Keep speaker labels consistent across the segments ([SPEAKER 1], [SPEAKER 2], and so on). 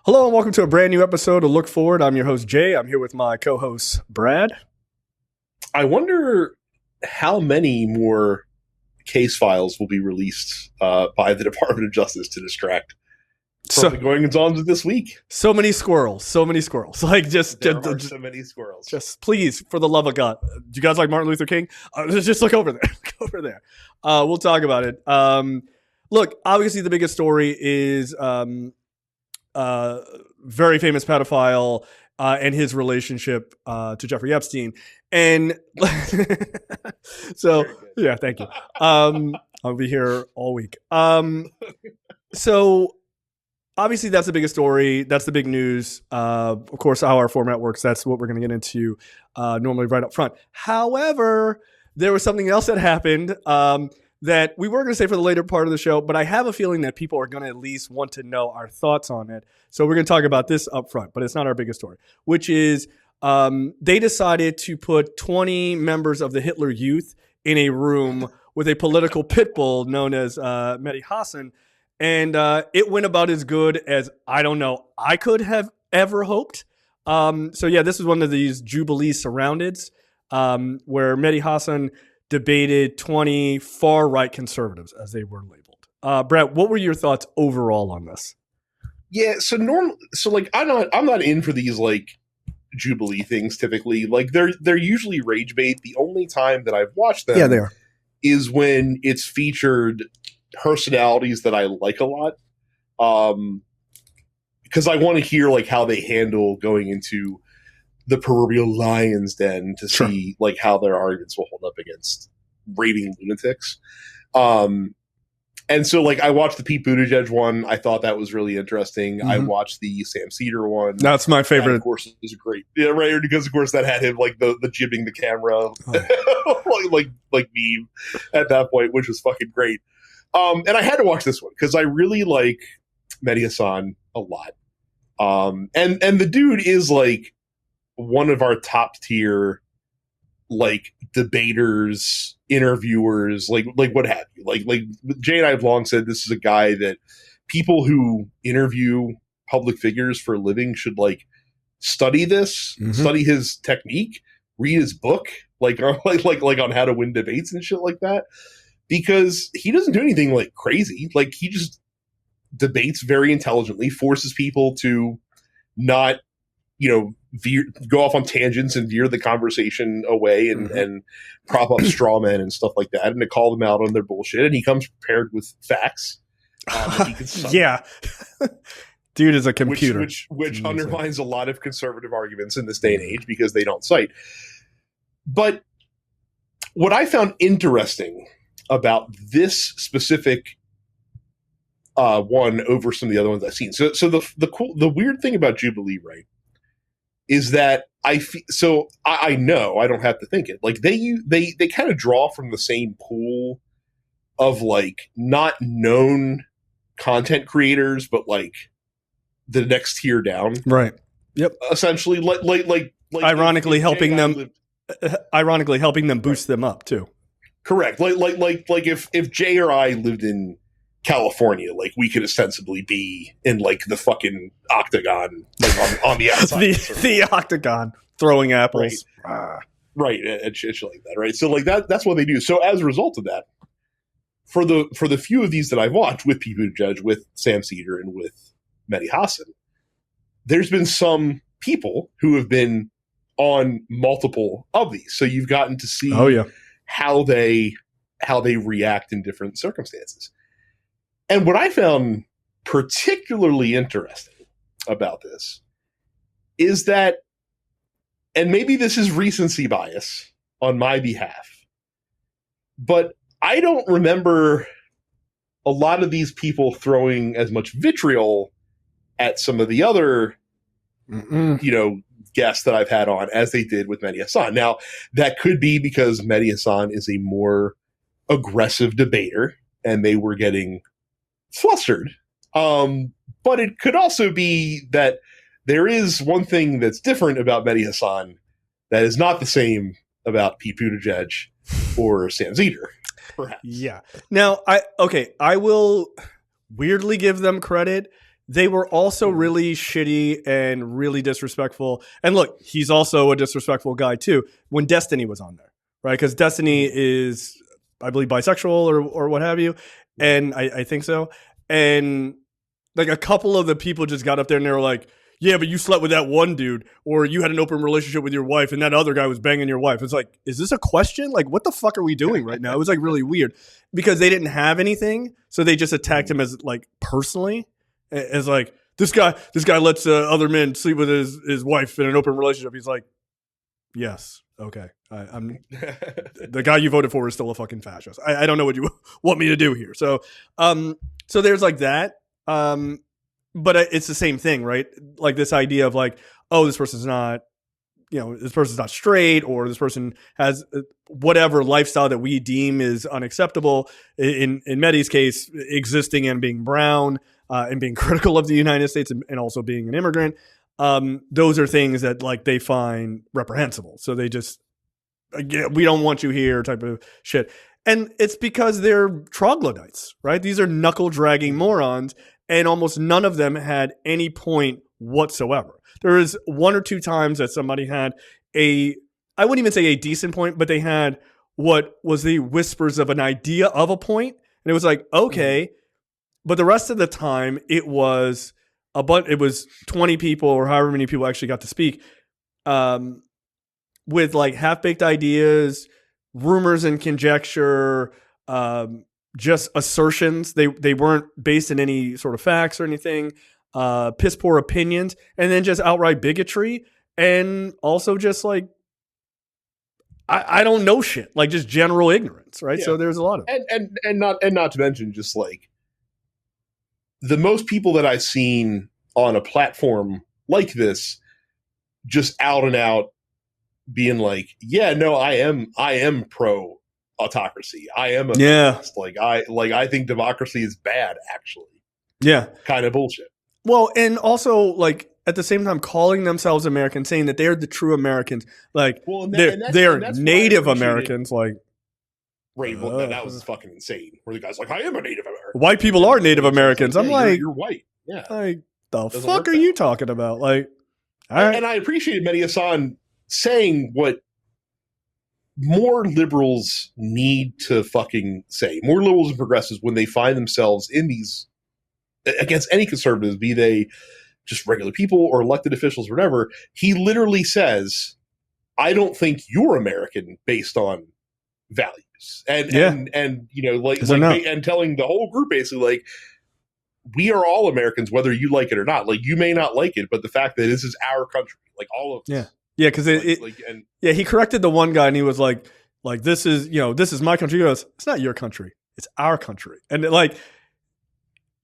[SPEAKER 1] Hello and welcome to a brand new episode of Look Forward. I'm your host, Jay. I'm here with my co-host, Brad.
[SPEAKER 2] I wonder how many more case files will be released by the Department of Justice to distract from the goings-ons of this week.
[SPEAKER 1] So many squirrels.
[SPEAKER 2] There are
[SPEAKER 1] so many squirrels. Just please, for the love of God. Do you guys like Martin Luther King? Just look over there. Look over there. We'll talk about it. Look, obviously the biggest story is very famous pedophile and his relationship to Jeffrey Epstein. And so, yeah, thank you. I'll be here all week. So obviously that's the biggest story. That's the big news. Of course, how our format works, that's what we're going to get into normally right up front. However, there was something else that happened that we were going to say for the later part of the show, but I have a feeling that people are going to at least want to know our thoughts on it. So we're going to talk about this up front, but it's not our biggest story, which is they decided to put 20 members of the Hitler Youth in a room with a political pit bull known as Mehdi Hasan. And it went about as good as, I don't know, I could have ever hoped. So yeah, this is one of these Jubilee surroundeds where Mehdi Hasan debated 20 far-right conservatives, as they were labeled. Brett, what were your thoughts overall on this?
[SPEAKER 2] Yeah, so I'm not in for these like Jubilee things typically. Like they're usually rage bait. The only time that I've watched them
[SPEAKER 1] they are.
[SPEAKER 2] Is when it's featured personalities that I like a lot. Because I want to hear like how they handle going into the proverbial lion's den to see like how their arguments will hold up against raving lunatics. And so like I watched the Pete Buttigieg one. I thought that was really interesting. Mm-hmm. I watched the Sam Cedar one.
[SPEAKER 1] That's my favorite.
[SPEAKER 2] That, of course, it was great. Yeah, right. Because of course that had him like the jibbing the camera, like meme at that point, which was fucking great. And I had to watch this one because I really like Mehdi Hasan a lot. And the dude is like one of our top tier like debaters, interviewers, like what have you. Like Jay and I have long said this is a guy that people who interview public figures for a living should like study this, study his technique, read his book, like on how to win debates and shit like that. Because he doesn't do anything like crazy. Like he just debates very intelligently, forces people to not, go off on tangents and veer the conversation away and prop up straw men and stuff like that, and to call them out on their bullshit. And he comes prepared with facts.
[SPEAKER 1] Yeah. Dude is a computer.
[SPEAKER 2] Which undermines a lot of conservative arguments in this day and age because they don't cite. But what I found interesting about this specific one over some of the other ones I've seen. So the weird thing about Jubilee, right, is that I know I don't have to think it. Like they kind of draw from the same pool of like not known content creators, but like the next tier down,
[SPEAKER 1] right? Yep.
[SPEAKER 2] Essentially, like
[SPEAKER 1] ironically helping them. Ironically, helping them boost them up too.
[SPEAKER 2] Correct. Like if Jay or I lived in California, like we could ostensibly be in like the fucking octagon, like on the outside.
[SPEAKER 1] the octagon throwing apples.
[SPEAKER 2] Right. And shit like that. Right. So like that's what they do. So as a result of that, for the few of these that I've watched with Pete Buttigieg, with Sam Cedar, and with Mehdi Hasan, there's been some people who have been on multiple of these. So you've gotten to see how they react in different circumstances. And what I found particularly interesting about this is that, and maybe this is recency bias on my behalf, but I don't remember a lot of these people throwing as much vitriol at some of the other, guests that I've had on as they did with Mehdi Hasan. Now, that could be because Mehdi Hasan is a more aggressive debater and they were getting flustered. But it could also be that there is one thing that's different about Mehdi Hasan that is not the same about Pete Buttigieg or Sam Cedar, perhaps.
[SPEAKER 1] Yeah. Now, I will weirdly give them credit. they were also really shitty and really disrespectful. And look, he's also a disrespectful guy too. When Destiny was on there, right? Because Destiny is, I believe, bisexual or what have you, and I think so. And like a couple of the people just got up there and they were like, yeah, but you slept with that one dude, or you had an open relationship with your wife and that other guy was banging your wife. It's like, is this a question? Like, what the fuck are we doing right now? It was like really weird because they didn't have anything. So they just attacked him as like personally, as like, this guy lets other men sleep with his wife in an open relationship. He's like, yes. Okay. I'm the guy you voted for is still a fucking fascist. I don't know what you want me to do here. So there's like that. But it's the same thing, right? Like this idea of like, oh, this person's not straight, or this person has whatever lifestyle that we deem is unacceptable. In Mehdi's case, existing and being brown, and being critical of the United States and also being an immigrant. Those are things that like they find reprehensible. So they just, we don't want you here type of shit. And it's because they're troglodytes, right? These are knuckle dragging morons. And almost none of them had any point whatsoever. There was one or two times that somebody had I wouldn't even say a decent point, but they had what was the whispers of an idea of a point. And it was like, okay. But the rest of the time, it was 20 people or however many people actually got to speak, with like half-baked ideas, rumors and conjecture, just assertions. They weren't based in any sort of facts or anything, piss poor opinions, and then just outright bigotry, and also just like I don't know shit, like just general ignorance, right? Yeah. So there's a lot of
[SPEAKER 2] and not to mention just like the most people that I've seen on a platform like this, just out and out being like, yeah, no, I am pro autocracy. I am a feminist. I think democracy is bad, actually.
[SPEAKER 1] Yeah.
[SPEAKER 2] Kind of bullshit.
[SPEAKER 1] Well, and also like at the same time calling themselves Americans, saying that they're the true Americans. Like they're Native Americans, like
[SPEAKER 2] right. Well, that was fucking insane. Where the guy's like, I am a Native American.
[SPEAKER 1] White people are Native Americans. I'm like,
[SPEAKER 2] you're white. Yeah.
[SPEAKER 1] Like the fuck are you talking about? Like, all right.
[SPEAKER 2] And I appreciated Mehdi Hasan saying what more liberals need to fucking say. More liberals and progressives, when they find themselves in these against any conservatives, be they just regular people or elected officials or whatever, he literally says, I don't think you're American based on values. And you know, like and telling the whole group basically like, we are all Americans, whether you like it or not. Like, you may not like it, but the fact that this is our country, like all of us.
[SPEAKER 1] Yeah. Yeah, because he corrected the one guy and he was like this is my country. He goes, it's not your country, it's our country. And like,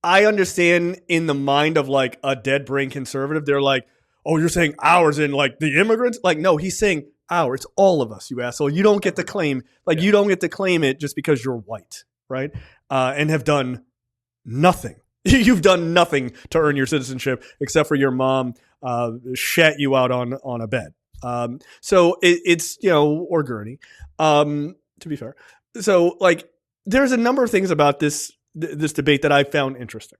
[SPEAKER 1] I understand in the mind of like a dead brain conservative, they're like, oh, you're saying ours and like the immigrants? Like, no, he's saying our. It's all of us, you asshole. You don't get to claim you don't get to claim it just because you're white, right? And have done nothing. You've done nothing to earn your citizenship except for your mom shat you out on a bed. So it's, or gurney, to be fair. So like, there's a number of things about this debate that I found interesting.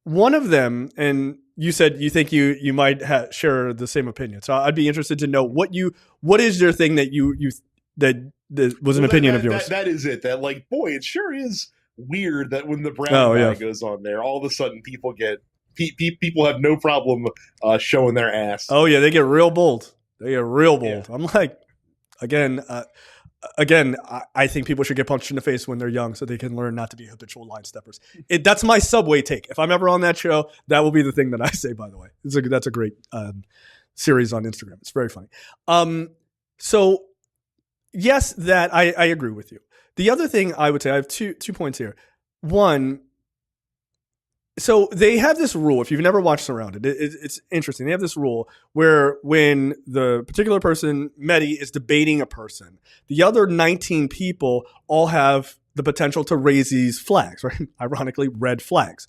[SPEAKER 1] One of them, and you said you think you might share the same opinion. So I'd be interested to know what is your thing that that was an opinion of yours.
[SPEAKER 2] That is it. That like, boy, it sure is weird that when the brown guy goes on there, all of a sudden people have no problem showing their ass.
[SPEAKER 1] Oh yeah, they get real bold. Yeah. I'm like, again, I think people should get punched in the face when they're young so they can learn not to be habitual line steppers. That's my Subway take. If I'm ever on that show, that will be the thing that I say, by the way. That's a great series on Instagram. It's very funny. So yes, that I agree with you. The other thing I would say, I have two points here. One, so they have this rule. If you've never watched Surrounded, it's interesting. They have this rule where when the particular person, Mehdi, is debating a person, the other 19 people all have the potential to raise these flags, right? Ironically, red flags.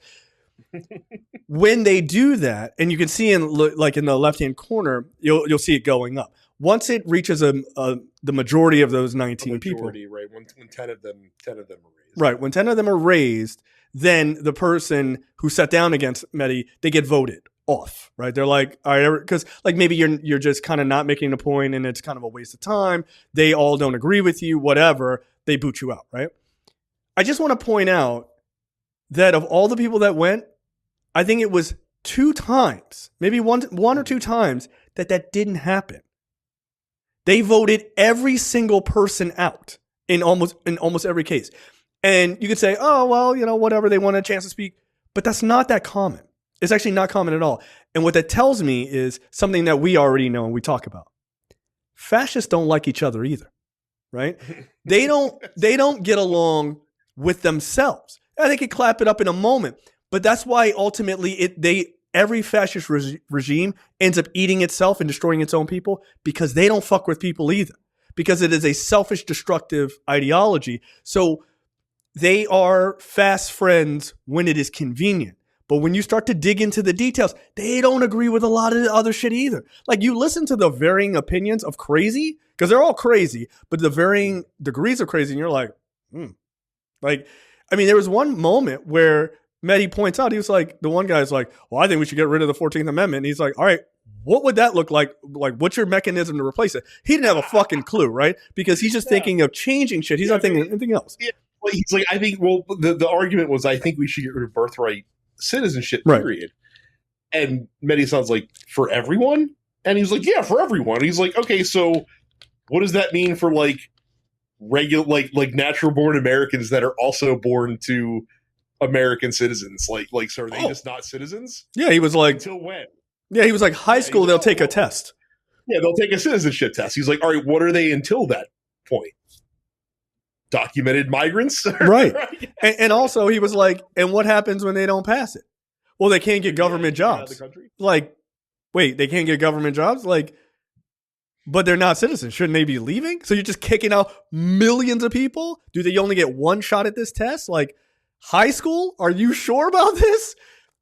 [SPEAKER 1] When they do that, and you can see in the left-hand corner, you'll see it going up. Once it reaches the majority of those 19 people,
[SPEAKER 2] right? When 10 of them are raised,
[SPEAKER 1] right? When 10 of them are raised, then the person who sat down against Mehdi, they get voted off, right? They're like, all right, because like maybe you're just kind of not making a point and it's kind of a waste of time. They all don't agree with you, whatever. They boot you out, right? I just want to point out that of all the people that went, I think it was 2 times, maybe one or 2 times that didn't happen. They voted every single person out in almost every case. And you could say, oh, well, whatever, they want a chance to speak. But that's not that common. It's actually not common at all. And what that tells me is something that we already know and we talk about. Fascists don't like each other either, right? They don't get along with themselves. And they can clap it up in a moment. But that's why ultimately every fascist regime ends up eating itself and destroying its own people, because they don't fuck with people either. Because it is a selfish, destructive ideology. So they are fast friends when it is convenient. But when you start to dig into the details, they don't agree with a lot of the other shit either. Like, you listen to the varying opinions of crazy, because they're all crazy, but the varying degrees of crazy, and you're like, Like, I mean, there was one moment where Mehdi points out, he was like, the one guy's like, well, I think we should get rid of the 14th Amendment. And he's like, all right, what would that look like? Like, what's your mechanism to replace it? He didn't have a fucking clue, right? Because he's just thinking of changing shit. He's not thinking of anything else.
[SPEAKER 2] Yeah. Well, he's like, I think, the argument was, I think we should get rid of birthright citizenship, period. Right. And Mehdi sounds like, for everyone? And he's like, yeah, for everyone. And he's like, okay, so what does that mean for like regular, like natural born Americans that are also born to American citizens? Like, so are they just not citizens?
[SPEAKER 1] Yeah, he was like,
[SPEAKER 2] until when?
[SPEAKER 1] Yeah, he was like, high school, they'll take a test.
[SPEAKER 2] Yeah, they'll take a citizenship test. He's like, all right, what are they until that point? Documented migrants?
[SPEAKER 1] Right. And also he was like, and what happens when they don't pass it? Well, they can't get government jobs. Like, wait, they can't get government jobs? Like, but they're not citizens. Shouldn't they be leaving? So you're just kicking out millions of people? Do they only get one shot at this test? Like, high school? Are you sure about this?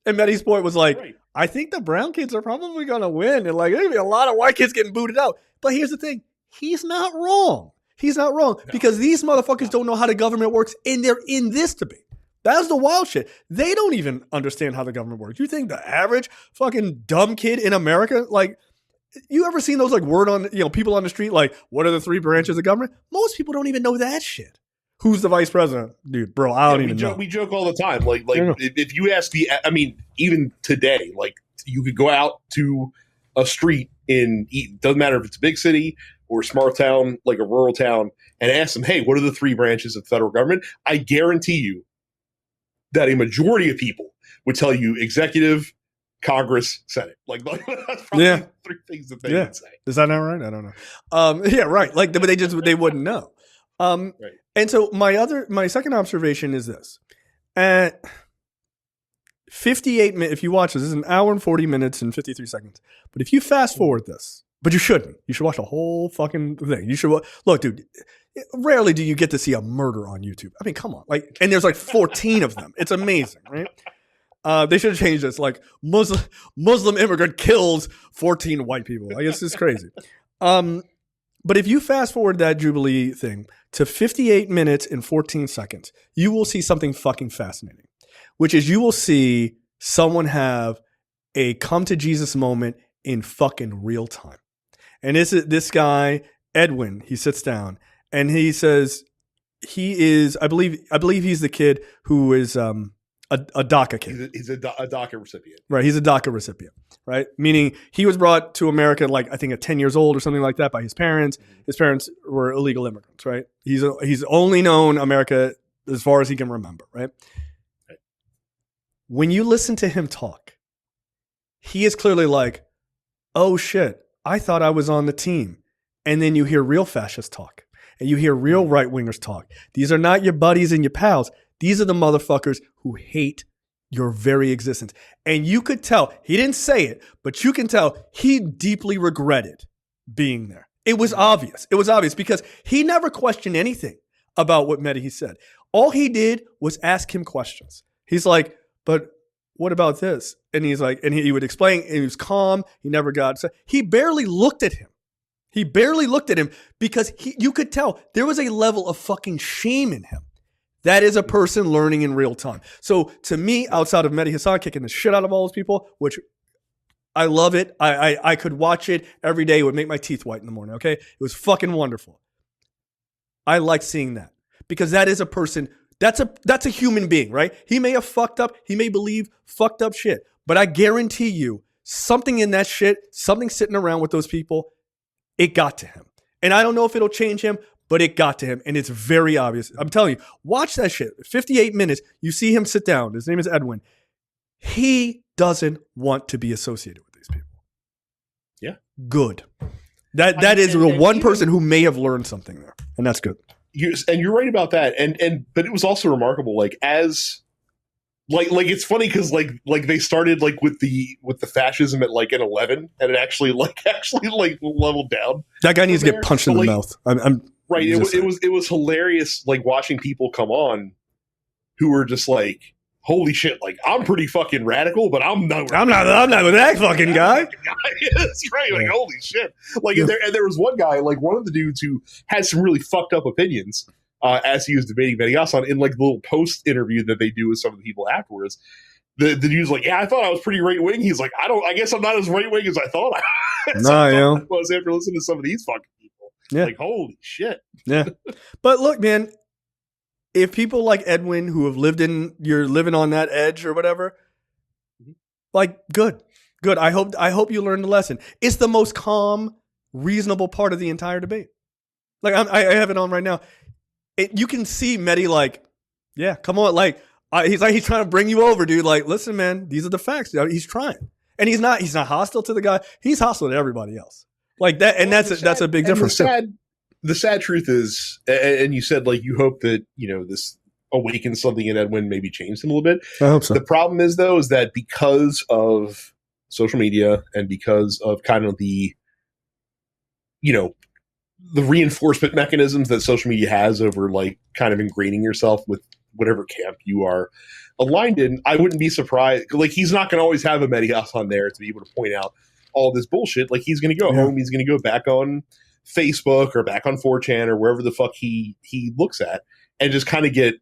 [SPEAKER 1] And Mehdi's point was like, right. I think the brown kids are probably going to win. And like, there's going to be a lot of white kids getting booted out. But here's the thing. He's not wrong. He's not wrong, because these motherfuckers don't know how the government works, and they're in this debate. That's the wild shit. They don't even understand how the government works. You think the average fucking dumb kid in America, like, you ever seen those like people on the street, like, what are the 3 branches of government? Most people don't even know that shit. Who's the vice president? Dude, bro, I don't even know. We joke all the time. Like if you ask even today, like, you could go out to a street doesn't matter if it's a big city or a small town, like a rural town, and ask them, hey, what are the 3 branches of the federal government? I guarantee you that a majority of people would tell you executive, Congress, Senate. Like that's probably 3 things that they would say. Is that not right? I don't know. Yeah, right. Like, but they wouldn't know. Right. And so my second observation is this: at 58 minutes, if you watch this is an hour and 40 minutes and 53 seconds. But if you fast forward this, but you shouldn't. You should watch the whole fucking thing. You should look, dude. Rarely do you get to see a murder on YouTube. I mean, come on, like, and there's like 14 of them. It's amazing, right? They should have changed this. Like, Muslim immigrant kills 14 white people. I guess it's crazy. But if you fast forward that Jubilee thing to 58 minutes and 14 seconds, you will see something fucking fascinating, which is you will see someone have a come to Jesus moment in fucking real time. And this guy, Edwin, he sits down and he says he is, I believe he's the kid who is a DACA kid.
[SPEAKER 2] He's a DACA recipient.
[SPEAKER 1] Right, he's a DACA recipient, right? Meaning he was brought to America like, I think at 10 years old or something like that by his parents. Mm-hmm. His parents were illegal immigrants, right? He's only known America as far as he can remember, right? When you listen to him talk, he is clearly like, oh shit, I thought I was on the team. And then you hear real fascists talk and you hear real right-wingers talk. These are not your buddies and your pals. These are the motherfuckers who hate your very existence. And you could tell, he didn't say it, but you can tell he deeply regretted being there. It was obvious. It was obvious because he never questioned anything about what Mehdi said. All he did was ask him questions. He's like, but what about this? And he's like, and he would explain, and he was calm. He never got, he barely looked at him. He barely looked at him because you could tell there was a level of fucking shame in him. That is a person learning in real time. So to me, outside of Mehdi Hasan kicking the shit out of all those people, which I love it. I could watch it every day. It would make my teeth white in the morning, okay? It was fucking wonderful. I like seeing that because that is a person, that's a human being, right? He may have fucked up. He may believe fucked up shit. But I guarantee you, something in that shit, something sitting around with those people, it got to him. And I don't know if it'll change him, but it got to him. And it's very obvious. I'm telling you, watch that shit. 58 minutes, you see him sit down. His name is Edwin. He doesn't want to be associated with these people.
[SPEAKER 2] Yeah.
[SPEAKER 1] Good. That is the one person who may have learned something there. And that's good.
[SPEAKER 2] You're right about that. But it was also remarkable, like it's funny because like they started like with the fascism at like an 11, and it actually leveled down.
[SPEAKER 1] That guy needs to get punched in the mouth. I'm
[SPEAKER 2] right. It was hilarious, like watching people come on who were just like, holy shit, like I'm pretty fucking radical, but I'm not with
[SPEAKER 1] that fucking guy.
[SPEAKER 2] That's right. Like, holy shit. Like, and there was one guy, like one of the dudes who had some really fucked up opinions as he was debating Mehdi Hasan in like the little post interview that they do with some of the people afterwards. The dude's like, yeah, I thought I was pretty right wing. He's like, I guess I'm not as right wing as I thought I was after listening to some of these fucking people. Yeah. Like, holy shit.
[SPEAKER 1] Yeah. But look, man, if people like Edwin who have you're living on that edge or whatever, like good. I hope you learned the lesson. It's the most calm, reasonable part of the entire debate. Like I have it on right now. You can see Mehdi like, yeah, come on. Like he's trying to bring you over, dude. Like, listen, man, these are the facts. He's trying. And he's not hostile to the guy. He's hostile to everybody else. Like that. And that's a big difference.
[SPEAKER 2] The sad truth is, and you said like you hope that, this awakens something in Edwin, maybe changed him a little bit.
[SPEAKER 1] I hope so.
[SPEAKER 2] The problem is though, is that because of social media and because of kind of the reinforcement mechanisms that social media has over like kind of ingraining yourself with whatever camp you are aligned in, I wouldn't be surprised. Like he's not going to always have a Mehdi Hasan there to be able to point out all this bullshit. Like he's going to go home. He's going to go back on Facebook or back on 4chan or wherever the fuck he looks at and just kind of get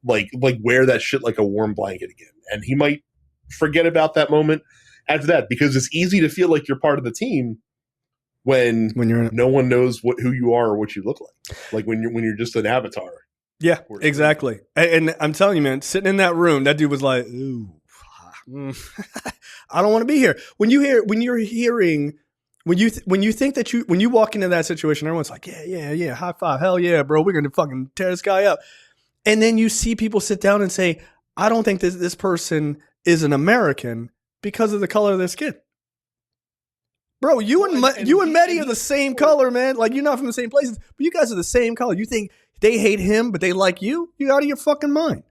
[SPEAKER 2] like wear that shit like a warm blanket again. And he might forget about that moment after that, because it's easy to feel like you're part of the team when no one knows who you are or what you look like when you're just an avatar.
[SPEAKER 1] Yeah, exactly. And I'm telling you, man, sitting in that room, that dude was like, ooh, I don't want to be here. When you think that when you walk into that situation, everyone's like, yeah, high five, hell yeah, bro, we're gonna fucking tear this guy up. And then you see people sit down and say, I don't think this person is an American because of the color of their skin. Bro, you and Mehdi are the same color, man. Like, you're not from the same places, but you guys are the same color. You think they hate him, but they like you? You out of your fucking mind.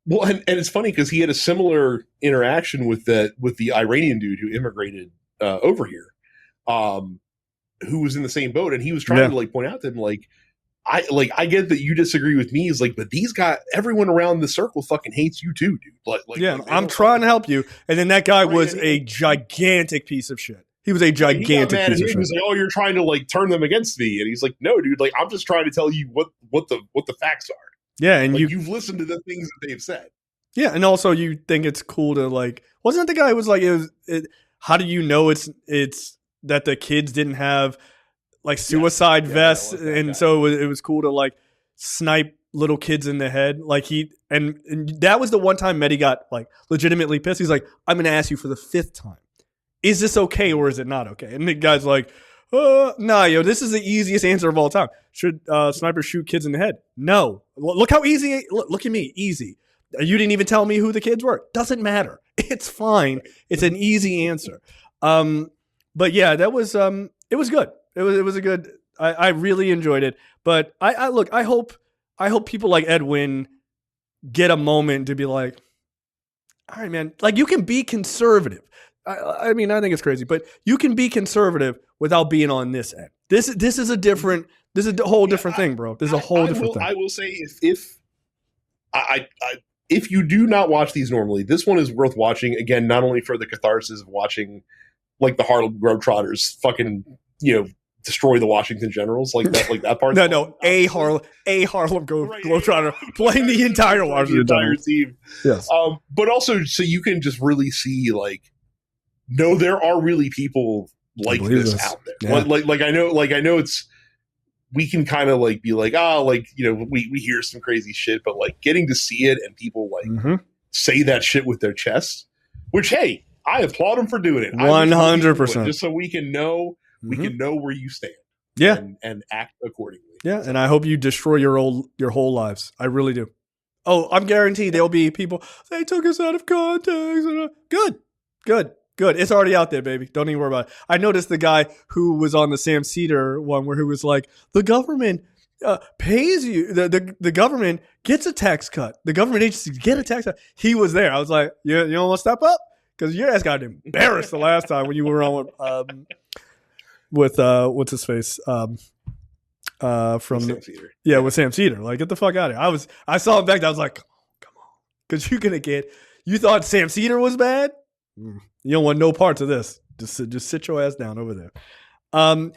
[SPEAKER 2] Well, and it's funny because he had a similar interaction with the Iranian dude who immigrated over here, who was in the same boat, and he was trying to like point out to him like, I get that you disagree with me. He's like, but everyone around the circle fucking hates you too, dude.
[SPEAKER 1] I'm trying to help you, and then that guy was a gigantic piece of shit. He was a gigantic piece of shit.
[SPEAKER 2] He's like, oh, you're trying to like turn them against me, and he's like, no, dude, like I'm just trying to tell you what the facts are.
[SPEAKER 1] Yeah, and
[SPEAKER 2] like, you've listened to the things that they've said.
[SPEAKER 1] Yeah, and also you think it's cool to like, wasn't that the guy who was like, how do you know it's that the kids didn't have like suicide vests, and so it was cool to like snipe little kids in the head. Like and that was the one time Mehdi got like legitimately pissed. He's like, I'm going to ask you for the 5th time. Is this okay or is it not okay? And the guy's like, nah, this is the easiest answer of all time. Should snipers shoot kids in the head? No. Look how easy. Look at me. Easy. You didn't even tell me who the kids were. Doesn't matter. It's fine. It's an easy answer. But yeah, that was it was good. It was a good. I really enjoyed it. But I hope people like Edwin get a moment to be like, all right, man. Like, you can be conservative. I mean, I think it's crazy, but you can be conservative without being on this end. This is a whole different thing, bro. This is a whole different thing.
[SPEAKER 2] I will say if you do not watch these normally, this one is worth watching. Again, not only for the catharsis of watching like the Harlem Globetrotters fucking, destroy the Washington Generals, like that part.
[SPEAKER 1] No, a Harlem Globetrotter playing the entire Washington Generals
[SPEAKER 2] team.
[SPEAKER 1] Yes,
[SPEAKER 2] but also so you can just really see like, no, there are really people like this out there.
[SPEAKER 1] Yeah.
[SPEAKER 2] Like I know it's, we can kind of like be like, like, you know, we hear some crazy shit, but like getting to see it and people like say that shit with their chest, which, hey, I applaud them for doing it.
[SPEAKER 1] 100%.
[SPEAKER 2] Just so we can know, we can know where you stand.
[SPEAKER 1] Yeah.
[SPEAKER 2] And act accordingly.
[SPEAKER 1] Yeah. And I hope you destroy your whole lives. I really do. Oh, I'm guaranteed there'll be people, they took us out of context. Good. It's already out there, baby. Don't even worry about it. I noticed the guy who was on the Sam Cedar one where he was like, the government pays you. The government gets a tax cut. The government agencies get a tax cut. He was there. I was like, you don't want to step up? Because your ass got embarrassed the last time when you were on with what's his face? From
[SPEAKER 2] Sam Cedar.
[SPEAKER 1] With Sam Cedar. Like, get the fuck out of here. I saw him back there. I was like, come on. Because you thought Sam Cedar was bad? You don't want no parts of this. Just sit your ass down over there. So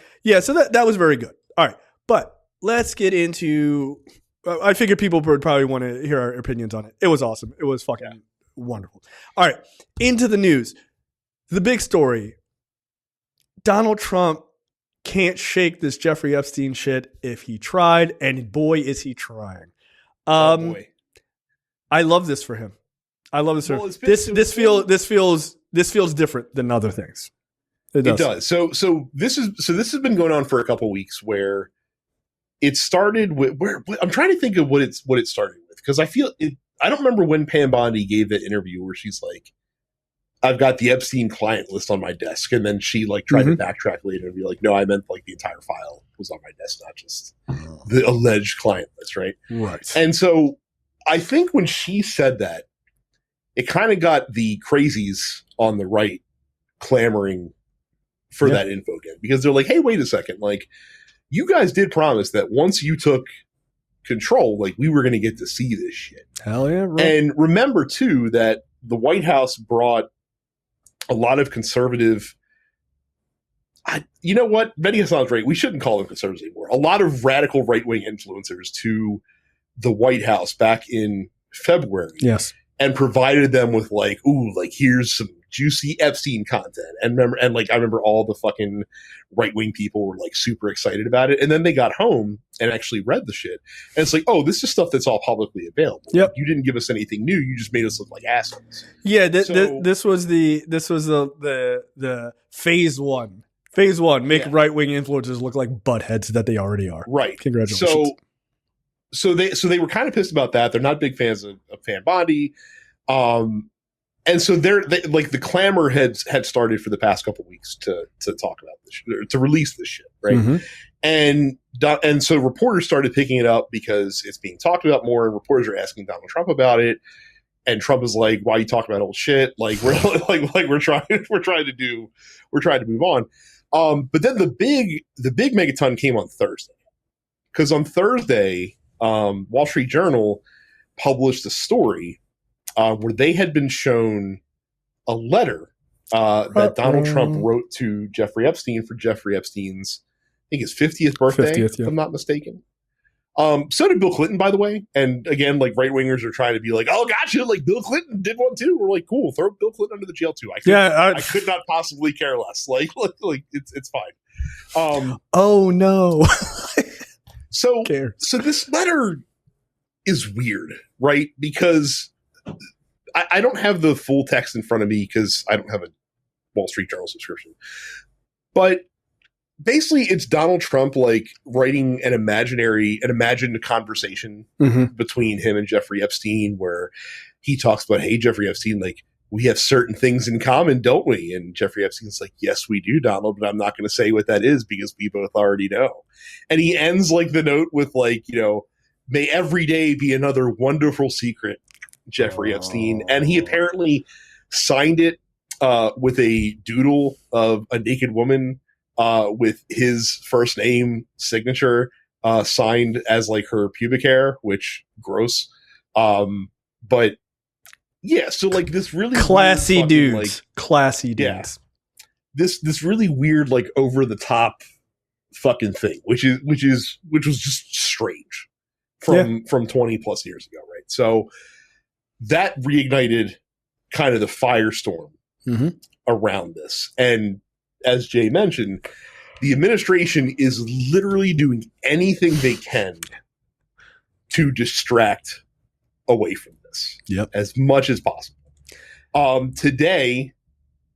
[SPEAKER 1] that was very good. All right. But let's get into, I figured people would probably want to hear our opinions on it. It was awesome. It was fucking wonderful. All right. Into the news. The big story. Donald Trump can't shake this Jeffrey Epstein shit if he tried, and boy, is he trying.
[SPEAKER 2] Boy.
[SPEAKER 1] I love this for him. I love this for him. This feels different than other things. It does.
[SPEAKER 2] So this has been going on for a couple of weeks where it started with I'm trying to think of what it started with, because I don't remember when Pam Bondi gave that interview where she's like, I've got the Epstein client list on my desk, and then she like tried to backtrack later and be like, no, I meant like the entire file was on my desk, not just the alleged client list, right?
[SPEAKER 1] Right.
[SPEAKER 2] And so I think when she said that, it kind of got the crazies on the right clamoring for that info again, because they're like, hey, wait a second. Like, you guys did promise that once you took control, like, we were going to get to see this shit.
[SPEAKER 1] Hell yeah. Right.
[SPEAKER 2] And remember too, that the White House brought a lot of conservative, you know what? Mehdi Hasan's right. We shouldn't call them conservatives anymore. A lot of radical right-wing influencers to the White House back in February.
[SPEAKER 1] Yes.
[SPEAKER 2] And provided them with like, ooh, like, here's some juicy Epstein content. And I remember all the fucking right-wing people were like super excited about it. And then they got home and actually read the shit. And it's like, oh, this is stuff that's all publicly available.
[SPEAKER 1] Yep.
[SPEAKER 2] Like, you didn't give us anything new. You just made us look like assholes.
[SPEAKER 1] Yeah. This was the phase one. Phase one, make right-wing influencers look like buttheads that they already are.
[SPEAKER 2] Right.
[SPEAKER 1] Congratulations.
[SPEAKER 2] So they were kind of pissed about that. They're not big fans of Pam Bondi. And so they like, the clamor had started for the past couple of weeks to talk about this, to release this shit, right? And so reporters started picking it up because it's being talked about more, and reporters are asking Donald Trump about it. And Trump is like, "Why are you talking about old shit? Like, we're we're trying to move on." But then the big megaton came on Thursday, because on Thursday, Wall Street Journal published a story where they had been shown a letter that Donald Trump wrote to Jeffrey Epstein for Jeffrey Epstein's, I think, his 50th birthday, if I'm not mistaken. So did Bill Clinton, by the way. And again, like, right wingers are trying to be like, oh, gotcha, like Bill Clinton did one too. We're like, cool, throw Bill Clinton under the jail too. I could not possibly care less. Like it's fine.
[SPEAKER 1] Oh no.
[SPEAKER 2] So this letter is weird, right? Because I don't have the full text in front of me because I don't have a Wall Street Journal subscription. But basically, it's Donald Trump like writing an imagined conversation between him and Jeffrey Epstein, where he talks about, hey, Jeffrey Epstein, like, we have certain things in common, don't we? And Jeffrey Epstein's like, yes, we do, Donald, but I'm not going to say what that is because we both already know. And he ends like the note with like, you know, may every day be another wonderful secret, Jeffrey Epstein. And he apparently signed it with a doodle of a naked woman with his first name signature signed as like her pubic hair, which gross. But yeah, so like this really
[SPEAKER 1] classy
[SPEAKER 2] weird
[SPEAKER 1] dudes,
[SPEAKER 2] fucking, like,
[SPEAKER 1] classy dudes.
[SPEAKER 2] Yeah, this really weird, like, over the top fucking thing, which was just strange from 20 plus years ago, right? So that reignited kind of the firestorm around this. And as Jay mentioned, the administration is literally doing anything they can to distract away from this as much as possible. Today,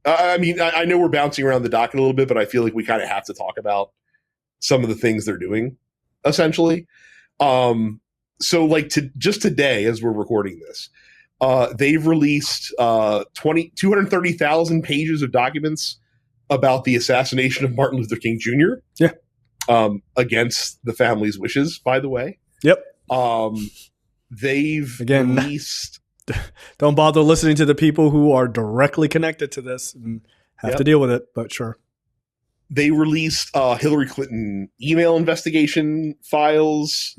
[SPEAKER 2] I mean, I know we're bouncing around the docket a little bit, but I feel like we kind of have to talk about some of the things they're doing, essentially. So like just today, as we're recording this, they've released 230,000 pages of documents about the assassination of Martin Luther King Jr. Against the family's wishes, by the way. They've released...
[SPEAKER 1] Don't bother listening to the people who are directly connected to this and have to deal with it, but sure.
[SPEAKER 2] They released Hillary Clinton email investigation files.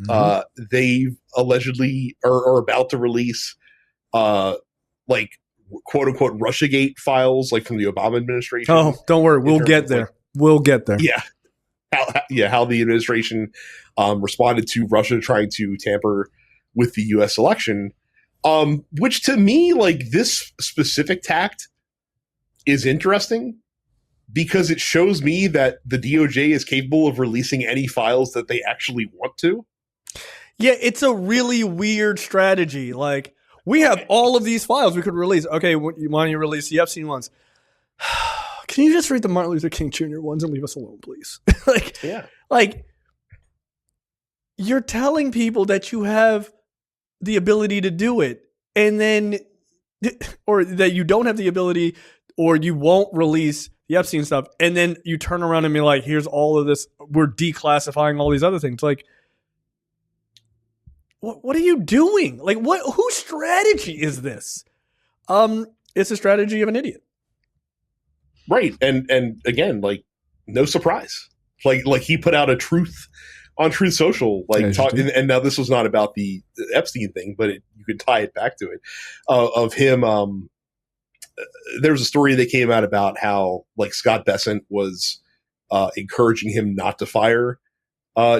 [SPEAKER 2] They've allegedly are about to release like quote unquote Russiagate files, like from the Obama administration.
[SPEAKER 1] Oh, don't worry, we'll get there. We'll get there.
[SPEAKER 2] How the administration responded to Russia trying to tamper with the U.S. election. Which to me, like, this specific tact is interesting because it shows me that the DOJ is capable of releasing any files that they actually want to.
[SPEAKER 1] Yeah, it's a really weird strategy. Like, we have all of these files we could release. Okay, why don't you release the Epstein ones? Can you just read the Martin Luther King Jr. ones and leave us alone, please? Like, you're telling people that you have the ability to do it, and then, or that you don't have the ability, or you won't release the Epstein stuff, and then you turn around and be like, here's all of this, we're declassifying all these other things. Like, what are you doing? Like, whose strategy is this? It's a strategy of an idiot.
[SPEAKER 2] Right. And again, like, no surprise. Like he put out a truth on Truth Social, like and now this was not about the Epstein thing, but you could tie it back to it, of him. There was a story that came out about how like Scott Bessent was encouraging him not to fire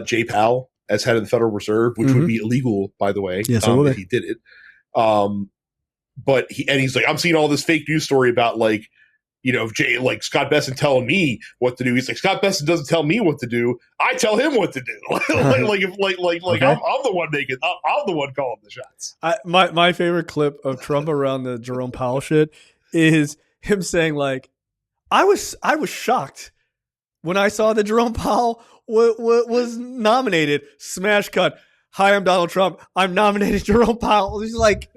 [SPEAKER 2] Jay Powell as head of the Federal Reserve, which would be illegal, by the way, if he did it. But he's like, I'm seeing all this fake news story about like, you know, Jay, like Scott Bessent telling me what to do. He's like, Scott Bessent doesn't tell me what to do. I tell him what to do. Okay. I'm the one making. I'm the one calling the shots.
[SPEAKER 1] My favorite clip of Trump around the Jerome Powell shit is him saying like, I was shocked when I saw that Jerome Powell was nominated. Smash cut. Hi, I'm Donald Trump. I'm nominated Jerome Powell. He's like,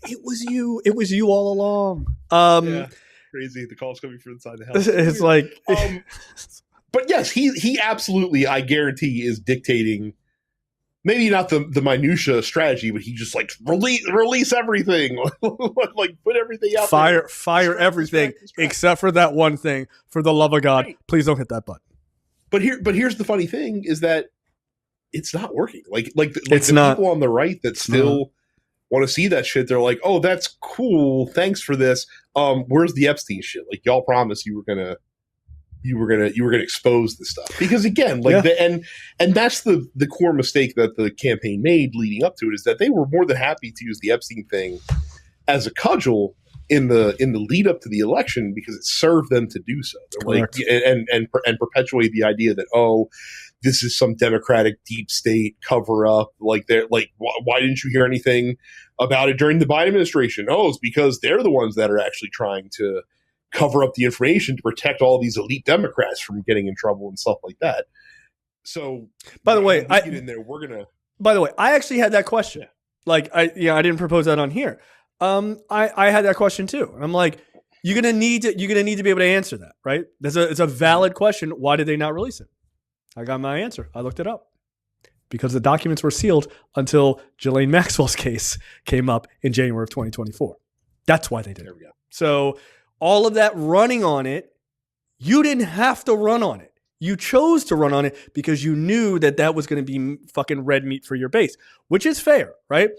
[SPEAKER 1] it was you. It was you all along.
[SPEAKER 2] Crazy. The call's coming from inside the house.
[SPEAKER 1] It's like,
[SPEAKER 2] but yes, he absolutely, I guarantee, is dictating. Maybe not the minutia strategy, but he just like release everything, like put everything out.
[SPEAKER 1] Fire everything except for that one thing. For the love of God, please don't hit that button.
[SPEAKER 2] But here's the funny thing is that it's not working. Like
[SPEAKER 1] it's
[SPEAKER 2] the
[SPEAKER 1] not.
[SPEAKER 2] People on the right that still want to see that shit. They're like, oh, that's cool. Thanks for this. Where's the Epstein shit? Like y'all promised you were gonna expose this stuff. Because again, like and that's the core mistake that the campaign made leading up to it, is that they were more than happy to use the Epstein thing as a cudgel in the lead up to the election because it served them to do so. Like and perpetuate the idea that, oh, this is some Democratic deep state cover up. Like they're like, why didn't you hear anything about it during the Biden administration? Oh, it's because they're the ones that are actually trying to cover up the information to protect all these elite Democrats from getting in trouble and stuff like that. So,
[SPEAKER 1] by the way, I actually had that question. Like, I didn't propose that on here. I had that question too, and I'm like, you're gonna need to be able to answer that, right? It's a valid question. Why did they not release it? I got my answer. I looked it up. Because the documents were sealed until Ghislaine Maxwell's case came up in January of 2024. That's why they did it. So all of that running on it, you didn't have to run on it. You chose to run on it because you knew that was going to be fucking red meat for your base, which is fair, right?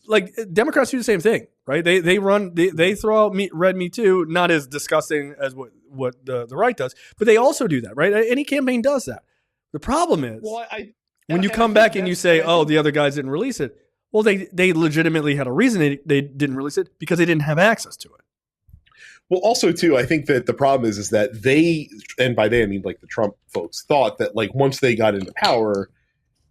[SPEAKER 1] Like Democrats do the same thing, right? They throw out red meat too, not as disgusting as what the right does, but they also do that, right? Any campaign does that. The problem is when you come back and you say, "Oh, the other guys didn't release it," well, they legitimately had a reason they didn't release it because they didn't have access to it.
[SPEAKER 2] Well, also too, I think that the problem is that they, and by they I mean like the Trump folks, thought that like once they got into power,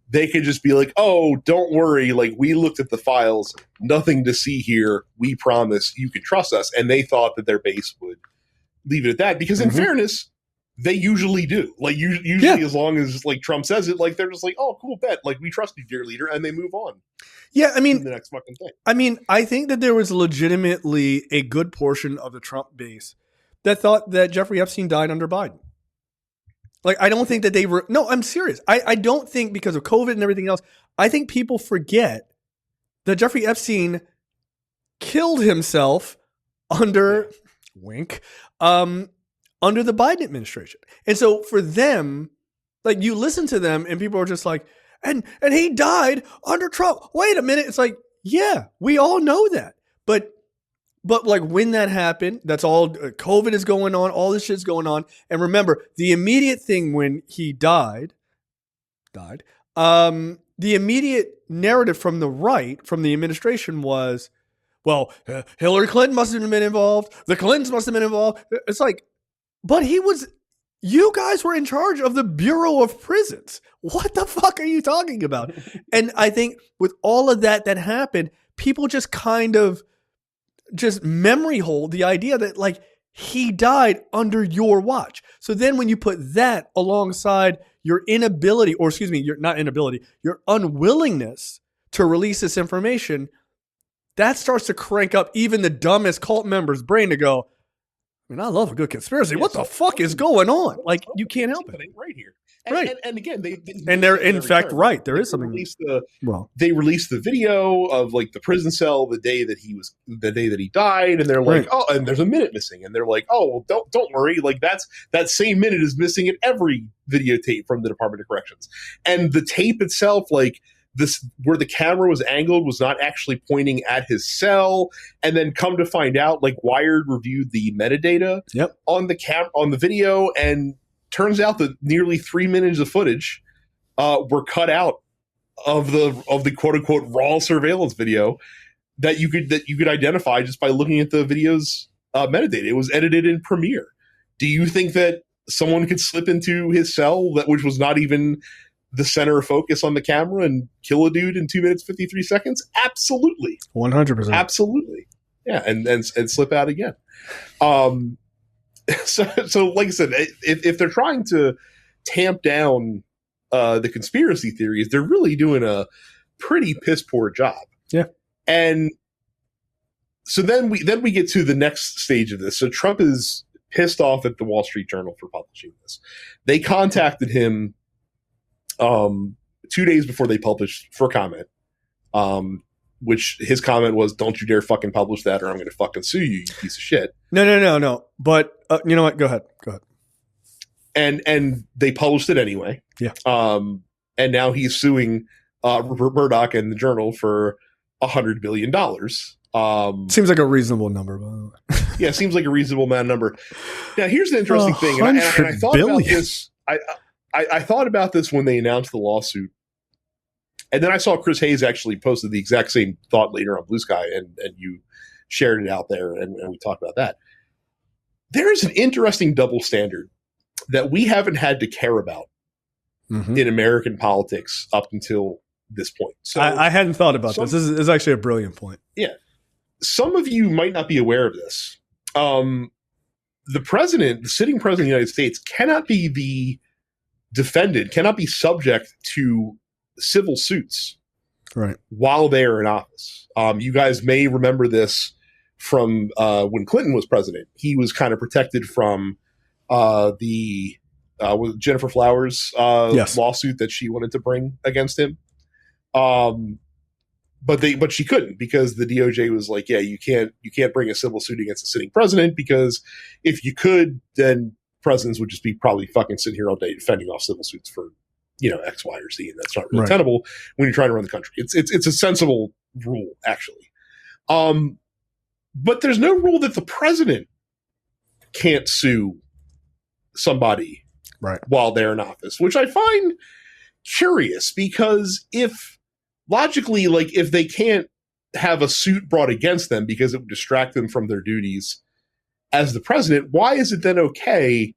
[SPEAKER 2] they could just be like, "Oh, don't worry, like we looked at the files, nothing to see here. We promise you can trust us." And they thought that their base would leave it at that because, in fairness, they usually do. Like usually, as long as like Trump says it, like they're just like, "Oh, cool, bet. Like we trust you, dear leader," and they move on.
[SPEAKER 1] Yeah, I mean,
[SPEAKER 2] the next fucking thing.
[SPEAKER 1] I mean, I think that there was legitimately a good portion of the Trump base that thought that Jeffrey Epstein died under Biden. Like, I don't think that no, I'm serious. I don't think because of COVID and everything else, I think people forget that Jeffrey Epstein killed himself under, wink, under the Biden administration. And so for them, like you listen to them and people are just like, and he died under Trump. Wait a minute. It's like, yeah, we all know that. But like when that happened, that's all COVID is going on. All this shit's going on. And remember, the immediate thing when he died, the immediate narrative from the right, from the administration was, well, Hillary Clinton must have been involved. The Clintons must have been involved. It's like, but you guys were in charge of the Bureau of Prisons. What the fuck are you talking about? And I think with all of that happened, people just kind of just memory hold the idea that like he died under your watch. So then when you put that alongside your inability, or excuse me, your unwillingness to release this information, that starts to crank up even the dumbest cult member's brain to go, I mean, I love a good conspiracy. What the fuck is going on? Like, you can't help it.
[SPEAKER 2] Right here.
[SPEAKER 1] Right.
[SPEAKER 2] And again,
[SPEAKER 1] they're in fact right. There is something.
[SPEAKER 2] They released the video of like the prison cell the day that he died, and they're like, oh, and there's a minute missing, and they're like, oh, well, don't worry, like that same minute is missing in every videotape from the Department of Corrections, and the tape itself, like this, where the camera was angled, was not actually pointing at his cell, and then come to find out, like Wired reviewed the metadata on the video, and turns out that nearly 3 minutes of footage were cut out of the quote unquote raw surveillance video that you could identify just by looking at the video's metadata. It was edited in Premiere. Do you think that someone could slip into his cell which was not even the center of focus on the camera and kill a dude in 2 minutes 53 seconds? Absolutely,
[SPEAKER 1] 100%,
[SPEAKER 2] absolutely, yeah, and slip out again. So like I said, if they're trying to tamp down the conspiracy theories, they're really doing a pretty piss poor job.
[SPEAKER 1] Yeah.
[SPEAKER 2] And so then we get to the next stage of this. So Trump is pissed off at the Wall Street Journal for publishing this. They contacted him 2 days before they published for comment. Which his comment was, "Don't you dare fucking publish that, or I'm going to fucking sue you, you piece of shit."
[SPEAKER 1] No. But you know what? Go ahead.
[SPEAKER 2] And they published it anyway.
[SPEAKER 1] Yeah.
[SPEAKER 2] And now he's suing Rupert Murdoch and the Journal for $100 billion.
[SPEAKER 1] Seems like a reasonable number, by the way.
[SPEAKER 2] Yeah, seems like a reasonable amount of number. Now, here's the interesting thing, and I thought about this. I thought about this when they announced the lawsuit. And then I saw Chris Hayes actually posted the exact same thought later on Blue Sky, and you shared it out there, and we talked about that. There is an interesting double standard that we haven't had to care about in American politics up until this point. So
[SPEAKER 1] I hadn't thought about this. This is actually a brilliant point.
[SPEAKER 2] Yeah. Some of you might not be aware of this. The sitting president of the United States cannot be cannot be subject to civil suits while they are in office. You guys may remember this from when Clinton was president. He was kind of protected from the Jennifer Flowers lawsuit that she wanted to bring against him. But she couldn't, because the DOJ was like, yeah, you can't bring a civil suit against a sitting president, because if you could, then presidents would just be probably fucking sitting here all day defending off civil suits for, X, Y, or Z, and that's not really tenable when you're trying to run the country. It's a sensible rule, actually. But there's no rule that the president can't sue somebody while they're in office, which I find curious, because if logically, like, if they can't have a suit brought against them because it would distract them from their duties as the president, why is it then okay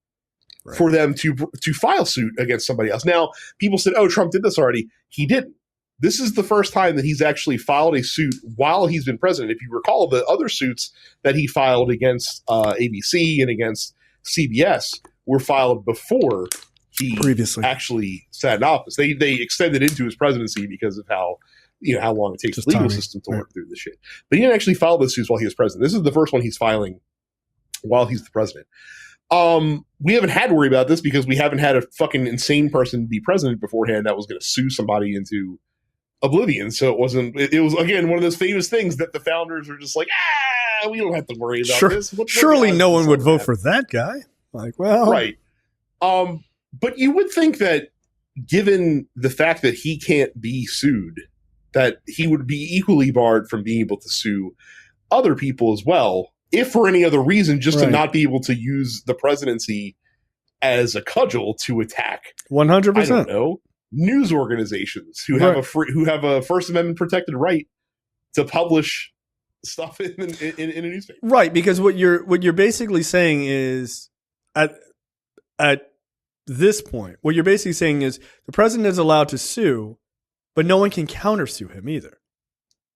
[SPEAKER 2] for them to file suit against somebody else? Now, people said, oh, Trump did this already. He didn't. This is the first time that he's actually filed a suit while he's been president. If you recall, the other suits that he filed against ABC and against CBS were filed before he actually sat in office. They extended into his presidency because of how long it takes the legal system to work through this shit. But he didn't actually file those suits while he was president. This is the first one he's filing while he's the president. We haven't had to worry about this because we haven't had a fucking insane person be president beforehand that was going to sue somebody into oblivion. So it was again one of those famous things that the founders are just like, we don't have to worry about this.
[SPEAKER 1] Surely no one would vote for that guy. Like, well,
[SPEAKER 2] right. But you would think that given the fact that he can't be sued, that he would be equally barred from being able to sue other people as well, if for any other reason, just to not be able to use the presidency as a cudgel to attack
[SPEAKER 1] 100%.
[SPEAKER 2] I don't know, news organizations who have a First Amendment protected right to publish stuff in a newspaper.
[SPEAKER 1] Right, because what you're basically saying is at this point, what you're basically saying is the president is allowed to sue, but no one can countersue him either.